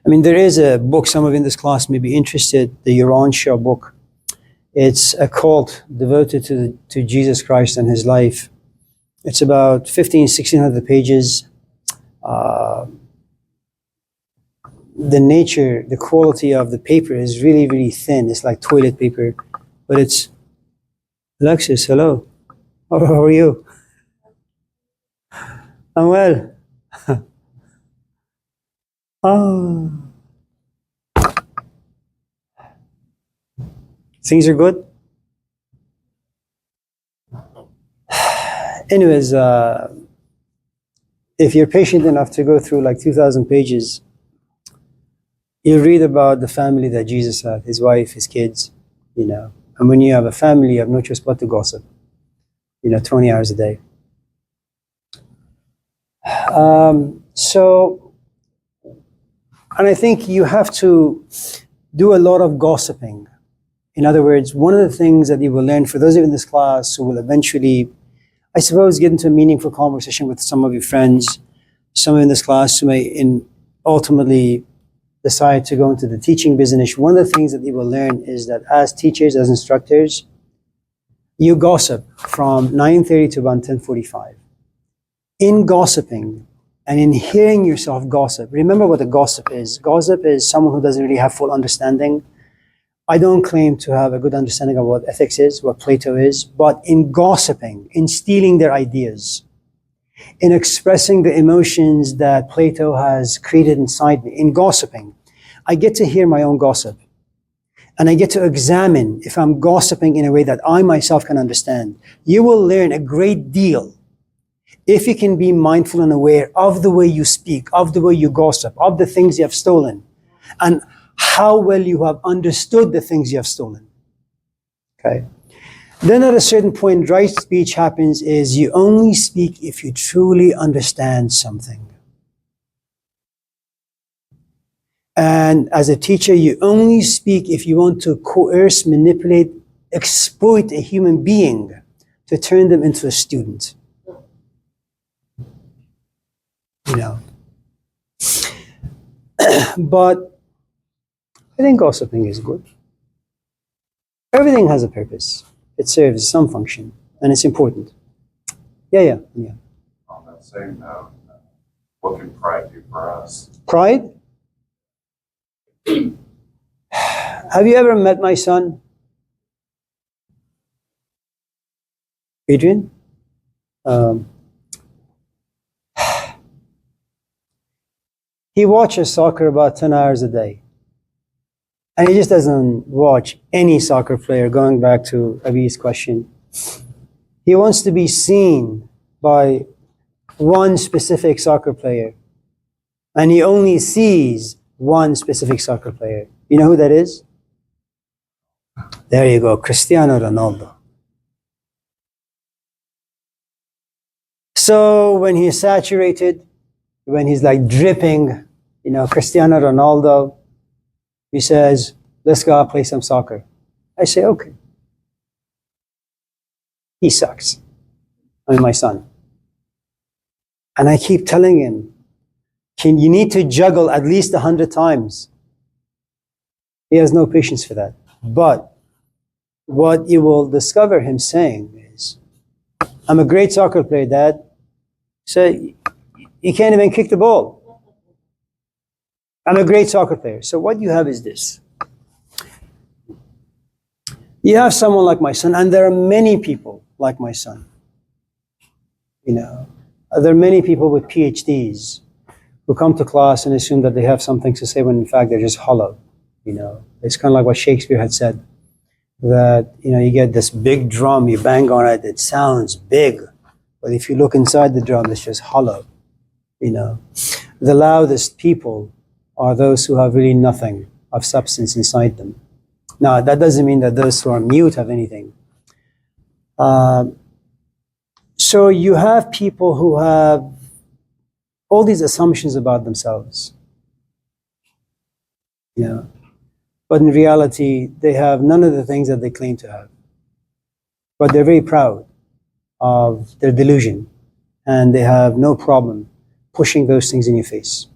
There is a book, some of you in this class may be interested, the Yaron Shah book. It's a cult devoted to Jesus Christ and his life. It's about 1,600 pages. The nature, the quality of the paper is really, really thin. It's like toilet paper, but it's, Alexis, hello. How are you? I'm well. Oh. Things are good? Anyways, if you're patient enough to go through like 2,000 pages, you read about the family that Jesus had, his wife, his kids, you know. And when you have a family, you have no choice but to gossip, you know, 20 hours a day. And I think you have to do a lot of gossiping. In other words, one of the things that you will learn, for those of you in this class who will eventually, I suppose, get into a meaningful conversation with some of your friends, some in this class who may ultimately decide to go into the teaching business, one of the things that you will learn is that as teachers, as instructors, you gossip from 9:30 to about 10:45. In gossiping and in hearing yourself gossip, remember what a gossip is. Gossip is someone who doesn't really have full understanding. I don't claim to have a good understanding of what ethics is, what Plato is, but in gossiping, in stealing their ideas, in expressing the emotions that Plato has created inside me, in gossiping, I get to hear my own gossip. And I get to examine if I'm gossiping in a way that I myself can understand. You will learn a great deal if you can be mindful and aware of the way you speak, of the way you gossip, of the things you have stolen, and how well you have understood the things you have stolen. Okay? Then at a certain point, right speech happens is you only speak if you truly understand something. And as a teacher, you only speak if you want to coerce, manipulate, exploit a human being to turn them into a student. You know. But I think gossiping is good. Everything has a purpose. It serves some function, and it's important. Yeah. On that same note, what can pride do for us? Pride? Have you ever met my son? Adrian? He watches soccer about 10 hours a day. And he just doesn't watch any soccer player, going back to Abi's question. He wants to be seen by one specific soccer player. And he only sees one specific soccer player. You know who that is? There you go, Cristiano Ronaldo. So when he's saturated, when he's like dripping, you know, Cristiano Ronaldo, he says, let's go out play some soccer. I say, okay. He sucks. I mean, my son. And I keep telling him, you need to juggle at least 100 times. He has no patience for that. But what you will discover him saying is, I'm a great soccer player, Dad. So you can't even kick the ball. I'm a great soccer player. So what you have is this. You have someone like my son, and there are many people like my son. You know, there are many people with PhDs who come to class and assume that they have something to say when in fact they're just hollow. You know, it's kind of like what Shakespeare had said, that, you know, you get this big drum, you bang on it, it sounds big. But if you look inside the drum, it's just hollow. You know, the loudest people are those who have really nothing of substance inside them. Now, that doesn't mean that those who are mute have anything. So you have people who have all these assumptions about themselves. You know, but in reality, they have none of the things that they claim to have. But they're very proud of their delusion, and they have no problem pushing those things in your face.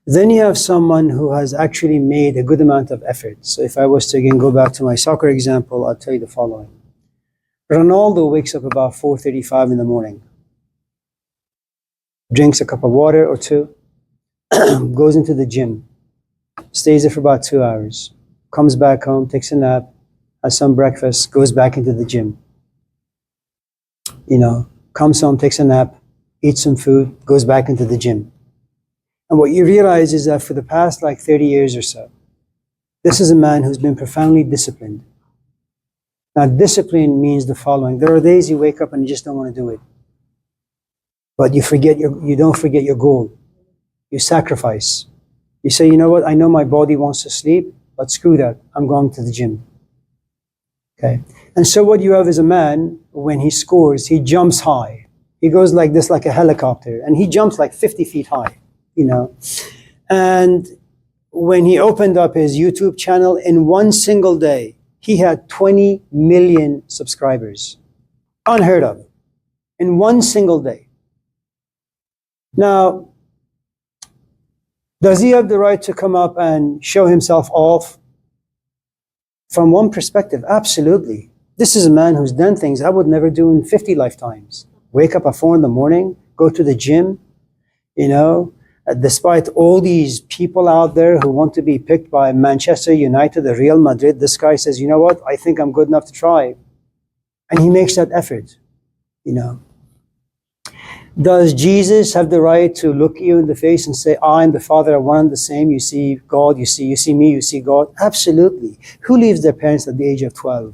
Then you have someone who has actually made a good amount of effort. So if I was to again go back to my soccer example, I'll tell you the following. Ronaldo wakes up about 4:35 in the morning, drinks a cup of water or two, goes into the gym, stays there for about 2 hours, comes back home, takes a nap, has some breakfast, goes back into the gym. You know, comes home, takes a nap, eats some food, goes back into the gym. And what you realize is that for the past like 30 years or so, this is a man who's been profoundly disciplined. Now, discipline means the following. There are days you wake up and you just don't want to do it. but you don't forget your goal. You sacrifice. You say, you know what, I know my body wants to sleep, but screw that, I'm going to the gym. Okay? And so what you have is a man, when he scores, he jumps high. He goes like this, like a helicopter, and he jumps like 50 feet high, you know. And when he opened up his YouTube channel, in one single day, he had 20 million subscribers. Unheard of. In one single day. Now, does he have the right to come up and show himself off? From one perspective, absolutely. This is a man who's done things I would never do in 50 lifetimes. Wake up at 4 in the morning, go to the gym, you know, despite all these people out there who want to be picked by Manchester United or Real Madrid, this guy says, you know what, I think I'm good enough to try. And he makes that effort, you know. Does Jesus have the right to look you in the face and say, I and the Father are one and the same? You see God, you see me, you see God? Absolutely. Who leaves their parents at the age of 12?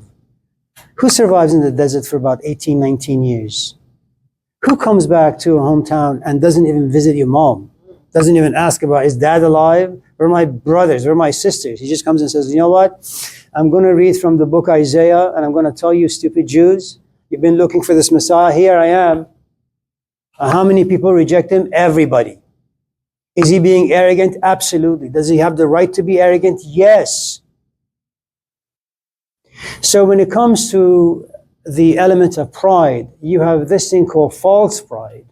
Who survives in the desert for about 18, 19 years? Who comes back to a hometown and doesn't even visit your mom? Doesn't even ask about, is dad alive? Where are my brothers? Where are my sisters? He just comes and says, you know what? I'm going to read from the book Isaiah, and I'm going to tell you, stupid Jews, you've been looking for this Messiah. Here I am. How many people reject him? Everybody. Is he being arrogant? Absolutely. Does he have the right to be arrogant? Yes. So when it comes to the element of pride, you have this thing called false pride,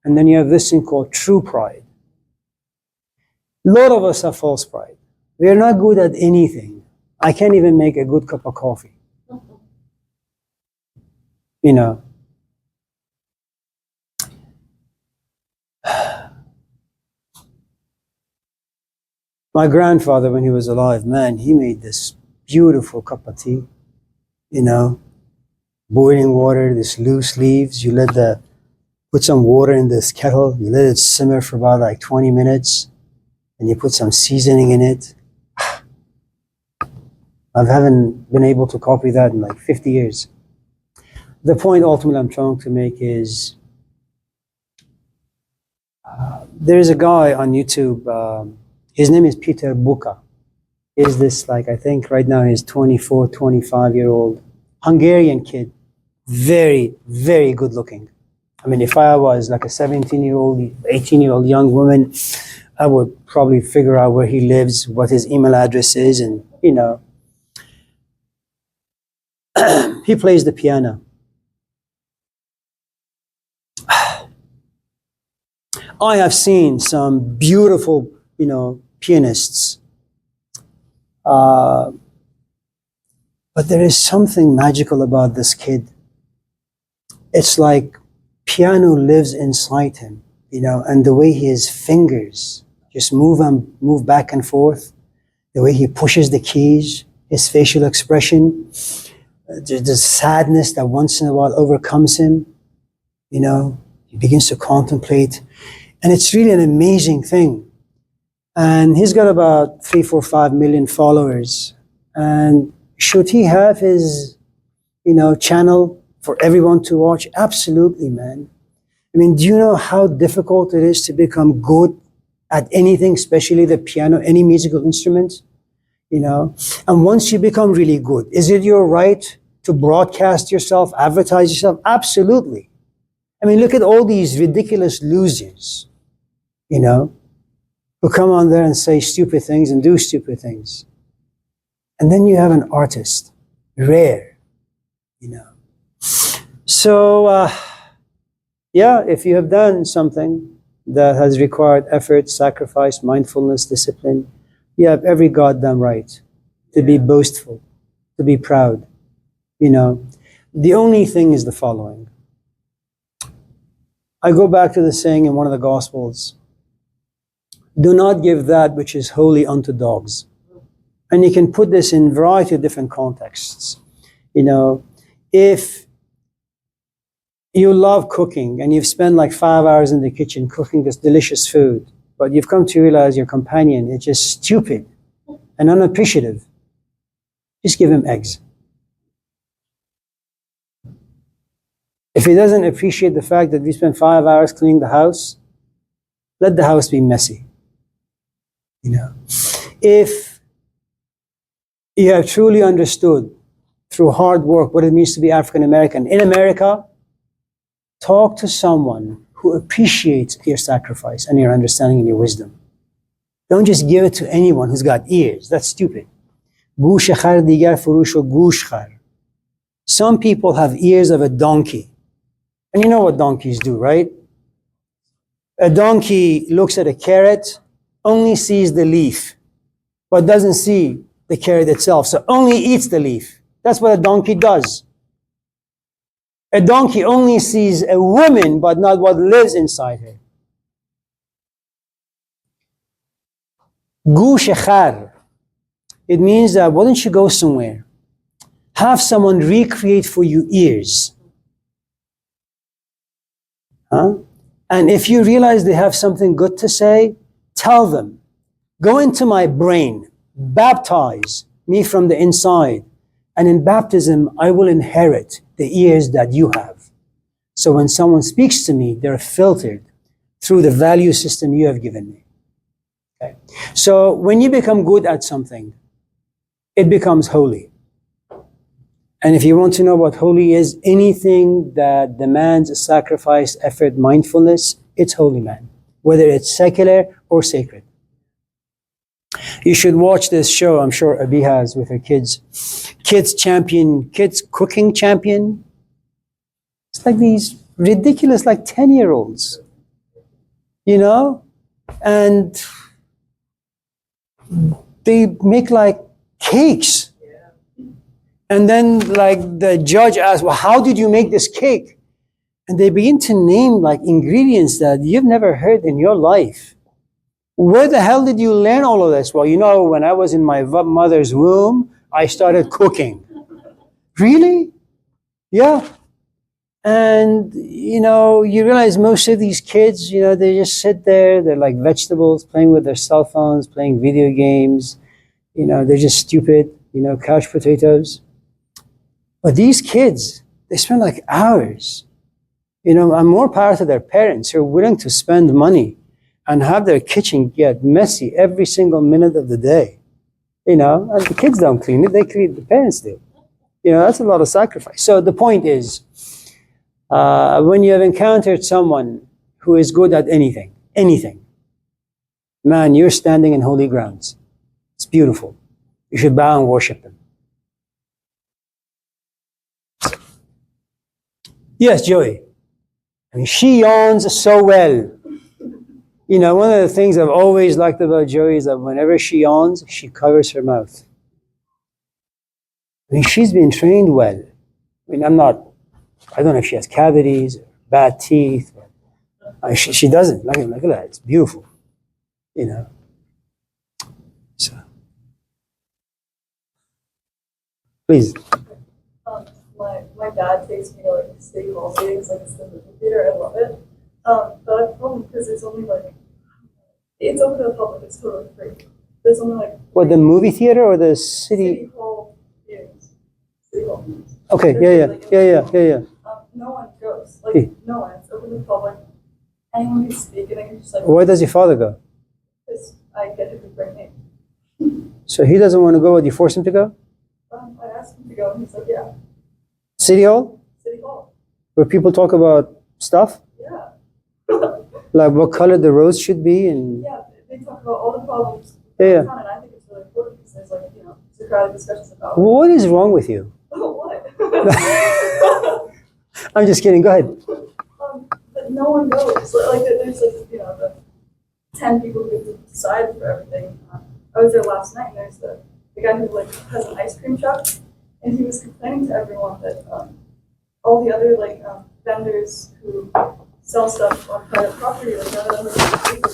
and then you have this thing called true pride. A lot of us have false pride. We are not good at anything. I can't even make a good cup of coffee. You know. My grandfather, when he was alive, man, he made this beautiful cup of tea, you know, boiling water, this loose leaves. You put some water in this kettle, you let it simmer for about like 20 minutes, and you put some seasoning in it. I haven't been able to copy that in like 50 years. The point ultimately I'm trying to make is, there's a guy on YouTube, his name is Peter Buka. He's this, like, I think right now he's 24, 25-year-old Hungarian kid. Very, very good looking. I mean, if I was like a 17-year-old, 18-year-old young woman, I would probably figure out where he lives, what his email address is, and, you know. He plays the piano. I have seen some beautiful, you know, pianists. But there is something magical about this kid. It's like piano lives inside him, you know, and the way his fingers just move back and forth, the way he pushes the keys, his facial expression, the sadness that once in a while overcomes him, you know, he begins to contemplate. And it's really an amazing thing. And he's got about 3, 4, 5 million followers. And should he have his, you know, channel for everyone to watch? Absolutely, man. I mean, do you know how difficult it is to become good at anything, especially the piano, any musical instrument? You know, and once you become really good, is it your right to broadcast yourself, advertise yourself? Absolutely. I mean, look at all these ridiculous losers, you know, who come on there and say stupid things and do stupid things. And then you have an artist, rare, you know. So, yeah, if you have done something that has required effort, sacrifice, mindfulness, discipline, you have every goddamn right to be boastful, to be proud, you know. The only thing is the following. I go back to the saying in one of the Gospels, do not give that which is holy unto dogs. And you can put this in a variety of different contexts. You know, if you love cooking and you've spent like 5 hours in the kitchen cooking this delicious food, but you've come to realize your companion is just stupid and unappreciative, just give him eggs. If he doesn't appreciate the fact that we spent 5 hours cleaning the house, let the house be messy. If you have truly understood through hard work what it means to be African American in America, talk to someone who appreciates your sacrifice and your understanding and your wisdom. Don't just give it to anyone who's got ears. That's stupid. گوش خر دیگر فروش و گوش خر. Some people have ears of a donkey. And you know what donkeys do, right? A donkey looks at a carrot, only sees the leaf, but doesn't see the carrot itself, so only eats the leaf. That's what a donkey does. A donkey only sees a woman, but not what lives inside her. Goosh khar. It means that why don't you go somewhere? Have someone recreate for you ears. And if you realize they have something good to say, tell them, go into my brain, baptize me from the inside, and in baptism, I will inherit the ears that you have. So when someone speaks to me, they're filtered through the value system you have given me. Okay? So when you become good at something, it becomes holy. And if you want to know what holy is, anything that demands a sacrifice, effort, mindfulness, it's holy, man. Whether it's secular or sacred. You should watch this show, I'm sure Abi has with her kids. Kids cooking champion. It's like these ridiculous, like 10-year-olds. And they make like cakes. And then like the judge asks, well, how did you make this cake? And they begin to name like ingredients that you've never heard in your life. Where the hell did you learn all of this? Well, when I was in my mother's womb, I started cooking. Really? Yeah. And, you realize most of these kids, they just sit there, they're like vegetables, playing with their cell phones, playing video games. They're just stupid, couch potatoes. But these kids, they spend like hours. And more power to their parents who are willing to spend money and have their kitchen get messy every single minute of the day. And the kids don't clean it, the parents do. That's a lot of sacrifice. So the point is, when you have encountered someone who is good at anything, man, you're standing in holy grounds. It's beautiful. You should bow and worship them. Yes, Joey. She yawns so well. One of the things I've always liked about Joey is that whenever she yawns, she covers her mouth. She's been trained well. I don't know if she has cavities or bad teeth. She doesn't. Look at that. It's beautiful. So, please. My dad takes me to like city hall meetings, like it's the movie theater. I love it. But I have a problem because it's only like it's open to the public. It's totally free. There's only like What, the movie theater or the city hall meetings? City hall meetings. Okay, yeah. No one goes. Like no one. It's open to the public. Anyone can speak, and I can just like. Where does your father go? Because I get him to bring me. So he doesn't want to go, but you force him to go? I asked him to go, and he's like, yeah. City Hall? City hall. Where people talk about stuff? Yeah. Like what color the roads should be and... Yeah, they talk about all the problems. Yeah. And I think it's really important because there's like, Socratic discussions about What is wrong with you? Oh, what? I'm just kidding, go ahead. But no one goes. Like there's like, the 10 people who get to decide for everything. I was there last night and there's the guy who like has an ice cream truck and he was complaining to everyone that all the other like vendors who sell stuff on private property, like none of them are and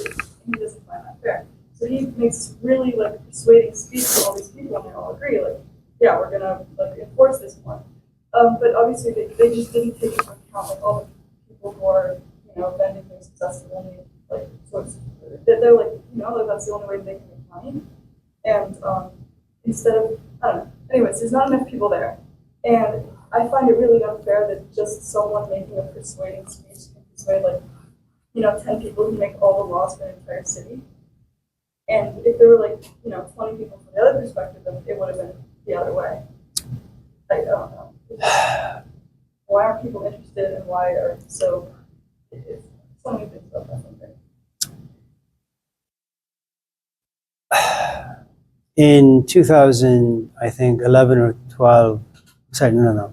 he doesn't find that fair. So he makes this really like persuading speech to all these people and they all agree, like, yeah, we're gonna like enforce this more. But obviously they just didn't take into account like all the people who are, vending things successfully, like they're like, like that's the only way they can make money. And instead of, I don't know. Anyways, there's not enough people there. And I find it really unfair that just someone making a persuading speech can persuade, like, 10 people who make all the laws for an entire city. And if there were, like, 20 people from the other perspective, then it would have been the other way. I don't know. Why aren't people interested, and why are so? It's so many things about that something. In 2000, I think 11 or 12. Sorry, no.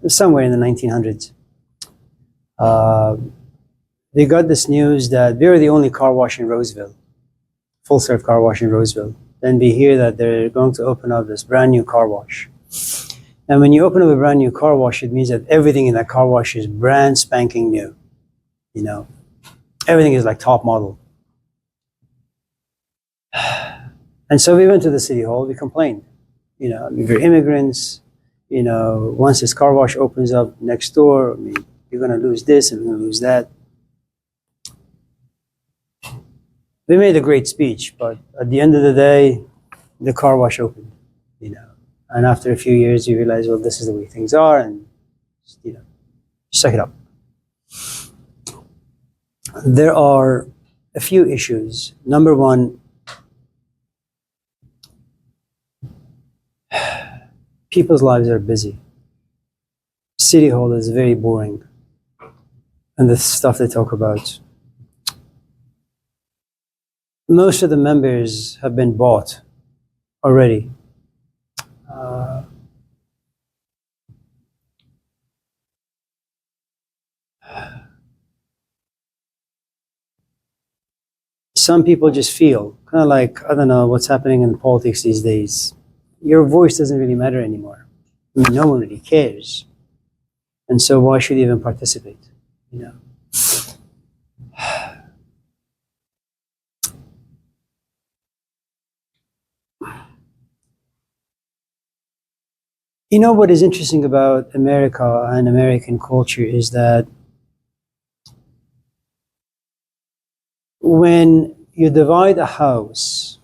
Somewhere in the 1900s, they got this news that they were the only car wash in Roseville, full serve car wash in Roseville. Then they hear that they're going to open up this brand new car wash. And when you open up a brand new car wash, it means that everything in that car wash is brand spanking new. Everything is like top model. And so we went to the city hall, we complained. We're immigrants, once this car wash opens up next door, you're going to lose this and we're going to lose that. We made a great speech, but at the end of the day, the car wash opened, And after a few years, you realize, well, this is the way things are, and, suck it up. There are a few issues. Number one, people's lives are busy. City Hall is very boring. And the stuff they talk about. Most of the members have been bought already. Some people just feel, kind of like, I don't know what's happening in politics these days. Your voice doesn't really matter anymore. No one really cares. And so why should you even participate? What is interesting about America and American culture is that when you divide a house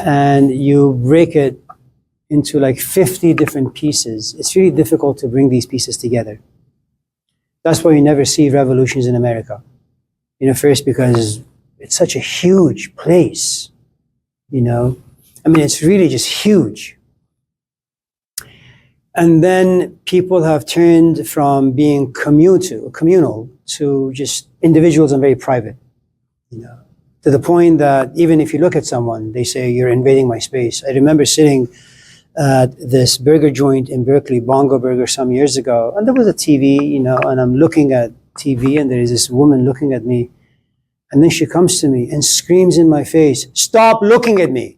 and you break it into like 50 different pieces, it's really difficult to bring these pieces together. That's why you never see revolutions in America. First because it's such a huge place, it's really just huge. And then people have turned from being communal to just individuals and very private, to the point that even if you look at someone, they say, you're invading my space. I remember sitting at this burger joint in Berkeley, Bongo Burger, some years ago, and there was a TV, and I'm looking at TV, and there is this woman looking at me, and then she comes to me and screams in my face, "Stop looking at me."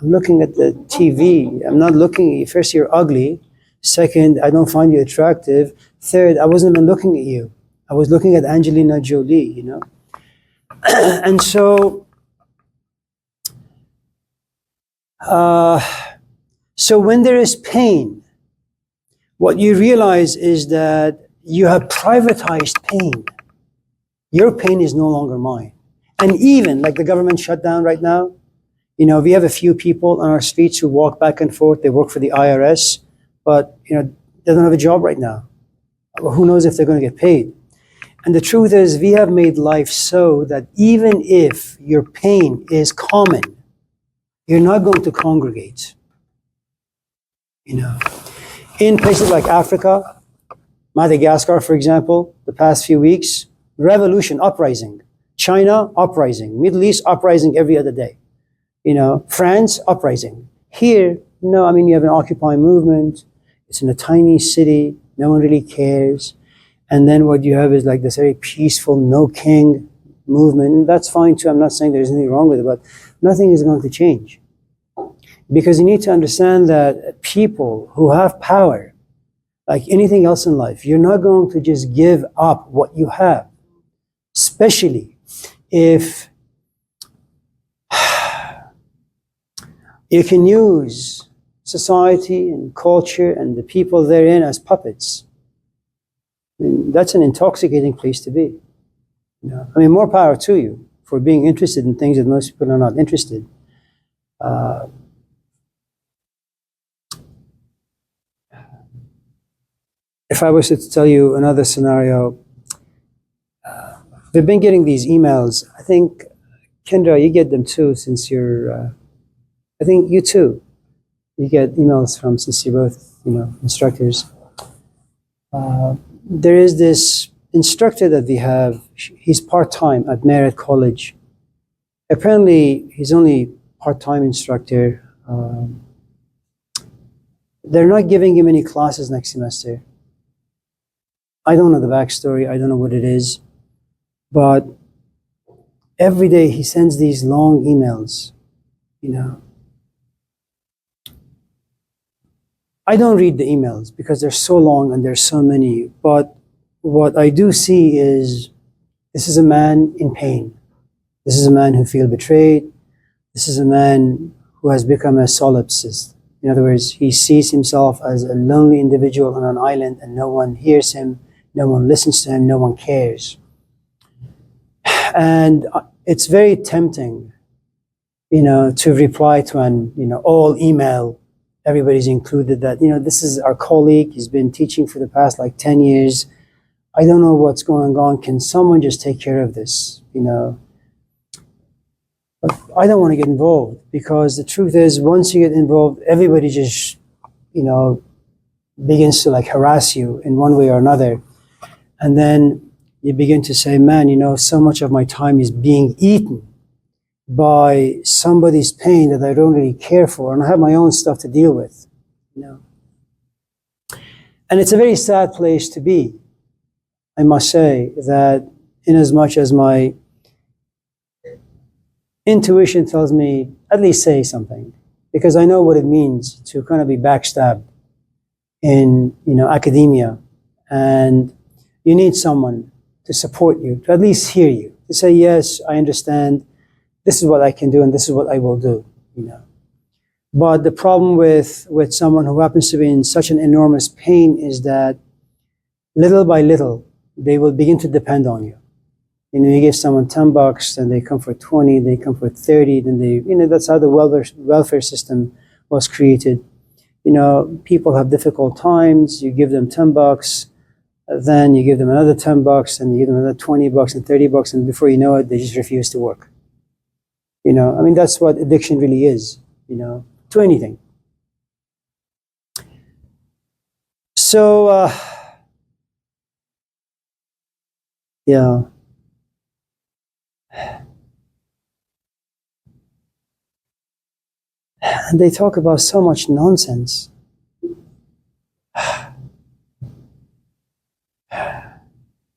I'm looking at the TV. I'm not looking at you. First, you're ugly. Second, I don't find you attractive. Third, I wasn't even looking at you. I was looking at Angelina Jolie, And so, when there is pain, what you realize is that you have privatized pain. Your pain is no longer mine. And even like the government shutdown right now, we have a few people on our streets who walk back and forth. They work for the IRS, but they don't have a job right now. Who knows if they're going to get paid? And the truth is, we have made life so that even if your pain is common, you're not going to congregate. In places like Africa, Madagascar, for example, the past few weeks, revolution, uprising. China, uprising. Middle East, uprising every other day. France, uprising. Here, no, you have an Occupy movement. It's in a tiny city. No one really cares. And then what you have is like this very peaceful, no king movement. And that's fine too. I'm not saying there's anything wrong with it, but nothing is going to change. Because you need to understand that people who have power, like anything else in life, you're not going to just give up what you have. Especially if you can use society and culture and the people therein as puppets. That's an intoxicating place to be. More power to you for being interested in things that most people are not interested. if I was to tell you another scenario, we've been getting these emails. I think, Kendra, you get them too, since you're, I think you too. You get emails from, since you're both, instructors. There is this instructor that we have. He's part-time at Merit College. Apparently, he's only part-time instructor. They're not giving him any classes next semester. I don't know the backstory. I don't know what it is. But every day he sends these long emails, I don't read the emails because they're so long and there's so many. But what I do see is this is a man in pain. This is a man who feels betrayed. This is a man who has become a solipsist. In other words, he sees himself as a lonely individual on an island and no one hears him, no one listens to him, no one cares. And it's very tempting, to reply to an, all email, everybody's included, that, this is our colleague, he's been teaching for the past 10 years. I don't know what's going on. Can someone just take care of this, But I don't want to get involved, because the truth is, once you get involved, everybody just, begins to harass you in one way or another. And then you begin to say, man, so much of my time is being eaten by somebody's pain that I don't really care for, and I have my own stuff to deal with, And it's a very sad place to be. I must say that, in as much as my intuition tells me, at least say something, because I know what it means to kind of be backstabbed in, academia, and you need someone to support you, to at least hear you, to say, yes, I understand, this is what I can do and this is what I will do, But the problem with someone who happens to be in such an enormous pain is that little by little, they will begin to depend on you. You give someone $10, then they come for 20, they come for 30, then they, that's how the welfare system was created. People have difficult times, you give them $10, then you give them another $10, and you give them another $20 and $30, and before you know it, they just refuse to work. That's what addiction really is, to anything. So, yeah. And they talk about so much nonsense.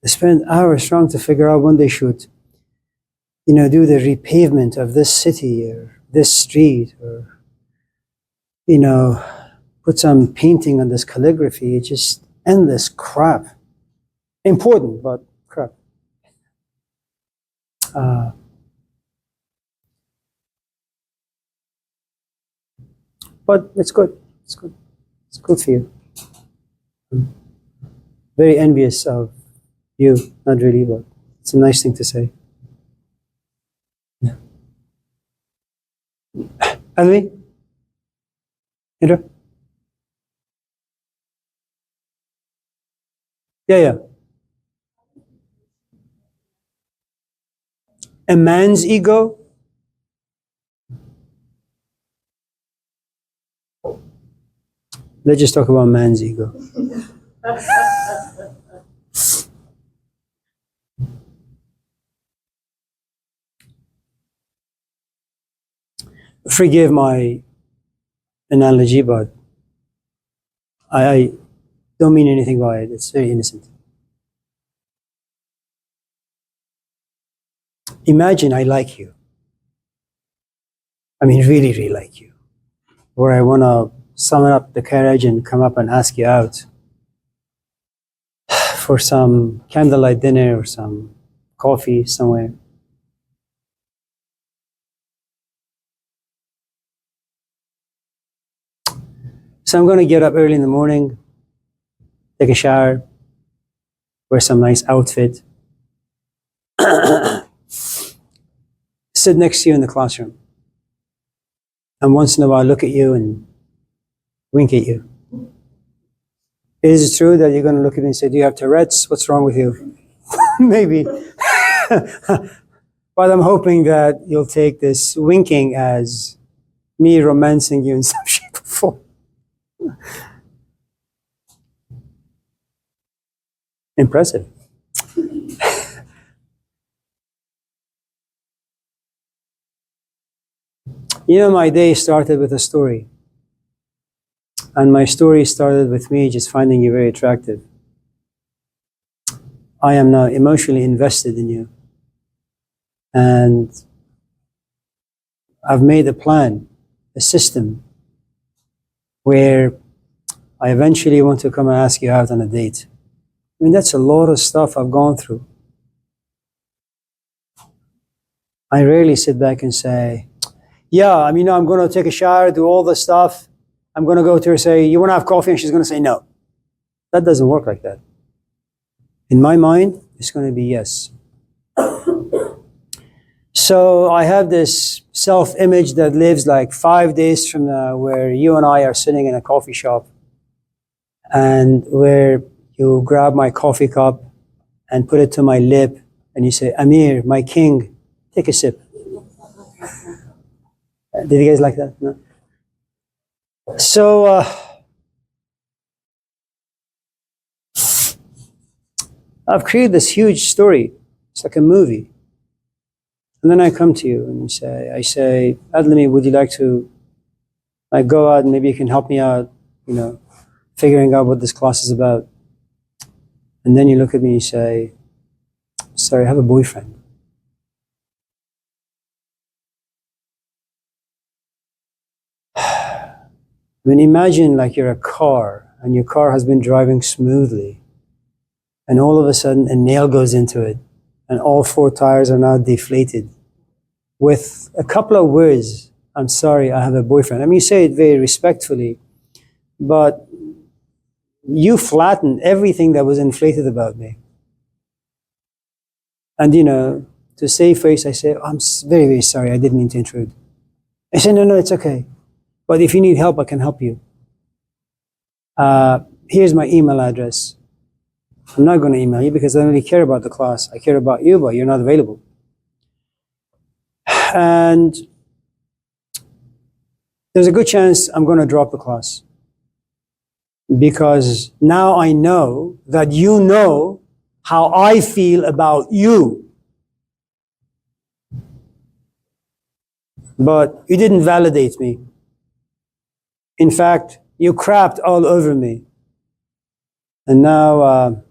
They spend hours trying to figure out when they should, do the repavement of this city or this street, or, put some painting on this calligraphy. It's just endless crap. Important, but crap. But it's good. It's good. It's good for you. I'm very envious of you. Not really, but it's a nice thing to say. Yeah. Ali? Indra? Yeah. A man's ego? Let's just talk about man's ego. Forgive my analogy, but I don't mean anything by it. It's very innocent. Imagine I like you. Really, really like you. Or I want to summon up the courage and come up and ask you out for some candlelight dinner or some coffee somewhere. So I'm going to get up early in the morning, take a shower, wear some nice outfit, sit next to you in the classroom. And once in a while, look at you and wink at you. Is it true that you're going to look at me and say, do you have Tourette's? What's wrong with you? Maybe. But I'm hoping that you'll take this winking as me romancing you in some shape or form. Impressive. You know, my day started with a story. And my story started with me just finding you very attractive. I am now emotionally invested in you. And I've made a plan, a system, where I eventually want to come and ask you out on a date. I mean, that's a lot of stuff I've gone through. I rarely sit back and say, yeah, I mean, I'm going to take a shower, do all this stuff. I'm going to go to her and say, you want to have coffee? And she's going to say no. That doesn't work like that. In my mind, it's going to be yes. So I have this self-image that lives like 5 days from now, where you and I are sitting in a coffee shop, and where you grab my coffee cup and put it to my lip, and you say, Amir, my king, take a sip. Did you guys like that? No? So, I've created this huge story. It's like a movie. And then I come to you and I say, Adlami, would you like to go out and maybe you can help me out, figuring out what this class is about. And then you look at me and you say, sorry, I have a boyfriend. I mean, imagine like you're a car and your car has been driving smoothly, and all of a sudden a nail goes into it and all 4 tires are now deflated. With a couple of words, I'm sorry, I have a boyfriend. I mean, you say it very respectfully, but you flatten everything that was inflated about me. And to save face, I say, I'm very, very sorry, I didn't mean to intrude. I say, no, it's okay. But if you need help, I can help you. Here's my email address. I'm not going to email you because I don't really care about the class. I care about you, but you're not available. And there's a good chance I'm going to drop the class. Because now I know that you know how I feel about you. But you didn't validate me. In fact, you crapped all over me. And now,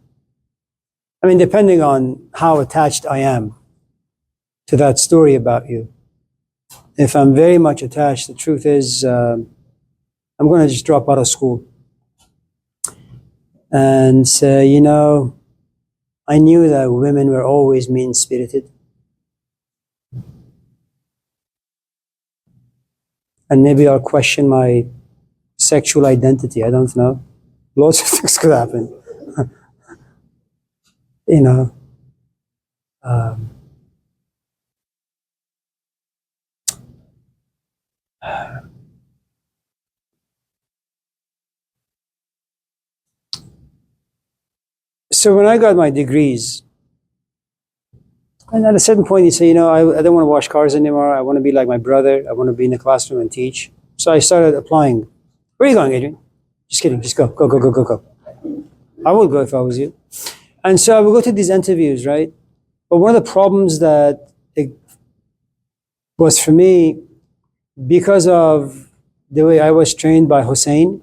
depending on how attached I am to that story about you, if I'm very much attached, the truth is, I'm going to just drop out of school. And say, I knew that women were always mean-spirited. And maybe I'll question my sexual identity, I don't know. Lots of things could happen. So when I got my degrees, and at a certain point you say, I don't want to wash cars anymore. I want to be like my brother. I want to be in the classroom and teach. So I started applying. Where are you going, Adrian? Just kidding. Just go. Go. I would go if I was you. And so I would go to these interviews, right? But one of the problems that it was for me, because of the way I was trained by Hussein,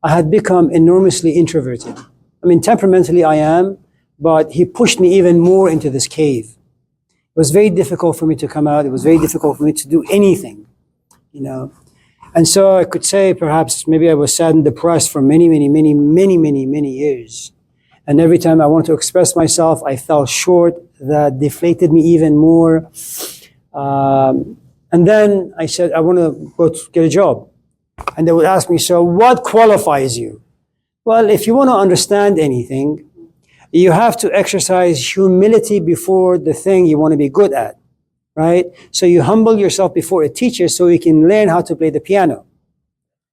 I had become enormously introverted. I mean, temperamentally I am, but he pushed me even more into this cave. It was very difficult for me to come out. It was very difficult for me to do anything, And so I could say perhaps maybe I was sad and depressed for many years. And every time I wanted to express myself, I fell short. That deflated me even more. And then I said, I want to go to get a job. And they would ask me, so what qualifies you? Well, if you want to understand anything, you have to exercise humility before the thing you want to be good at, right? So you humble yourself before a teacher so you can learn how to play the piano.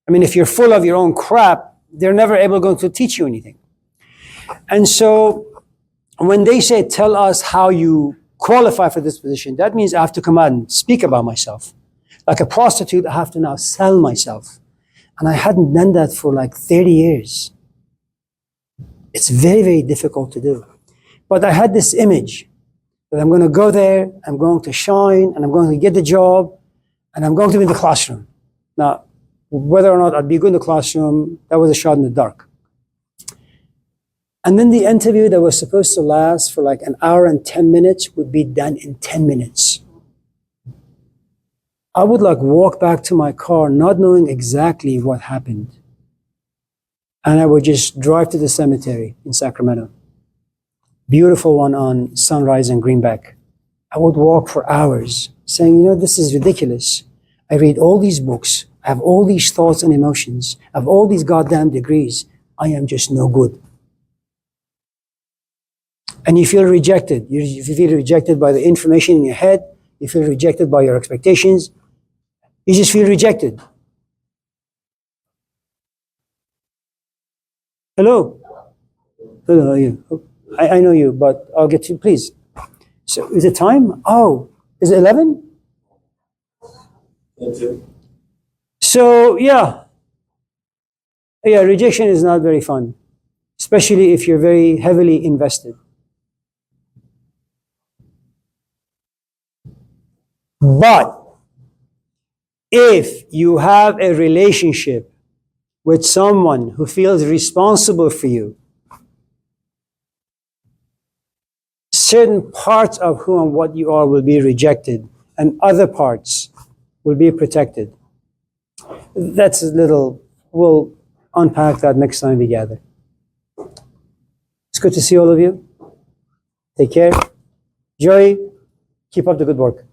I mean, if you're full of your own crap, they're never able going to teach you anything. And so when they say, tell us how you qualify for this position, that means I have to come out and speak about myself. Like a prostitute, I have to now sell myself. And I hadn't done that for like 30 years. It's very, very difficult to do. But I had this image that I'm going to go there, I'm going to shine, and I'm going to get the job, and I'm going to be in the classroom. Now, whether or not I'd be good in the classroom, that was a shot in the dark. And then the interview that was supposed to last for like an hour and 10 minutes would be done in 10 minutes. I would like walk back to my car not knowing exactly what happened. And I would just drive to the cemetery in Sacramento. Beautiful one on Sunrise and Greenback. I would walk for hours saying, this is ridiculous. I read all these books. I have all these thoughts and emotions. I have all these goddamn degrees. I am just no good. And you feel rejected. You feel rejected by the information in your head. You feel rejected by your expectations. You just feel rejected. Hello? Hello, how are you? I know you, but I'll get you, please. So, is it time? Oh, is it 11? So, yeah, rejection is not very fun, especially if you're very heavily invested. But if you have a relationship with someone who feels responsible for you, certain parts of who and what you are will be rejected, and other parts will be protected. That's a little, we'll unpack that next time we gather. It's good to see all of you. Take care. Joey, keep up the good work.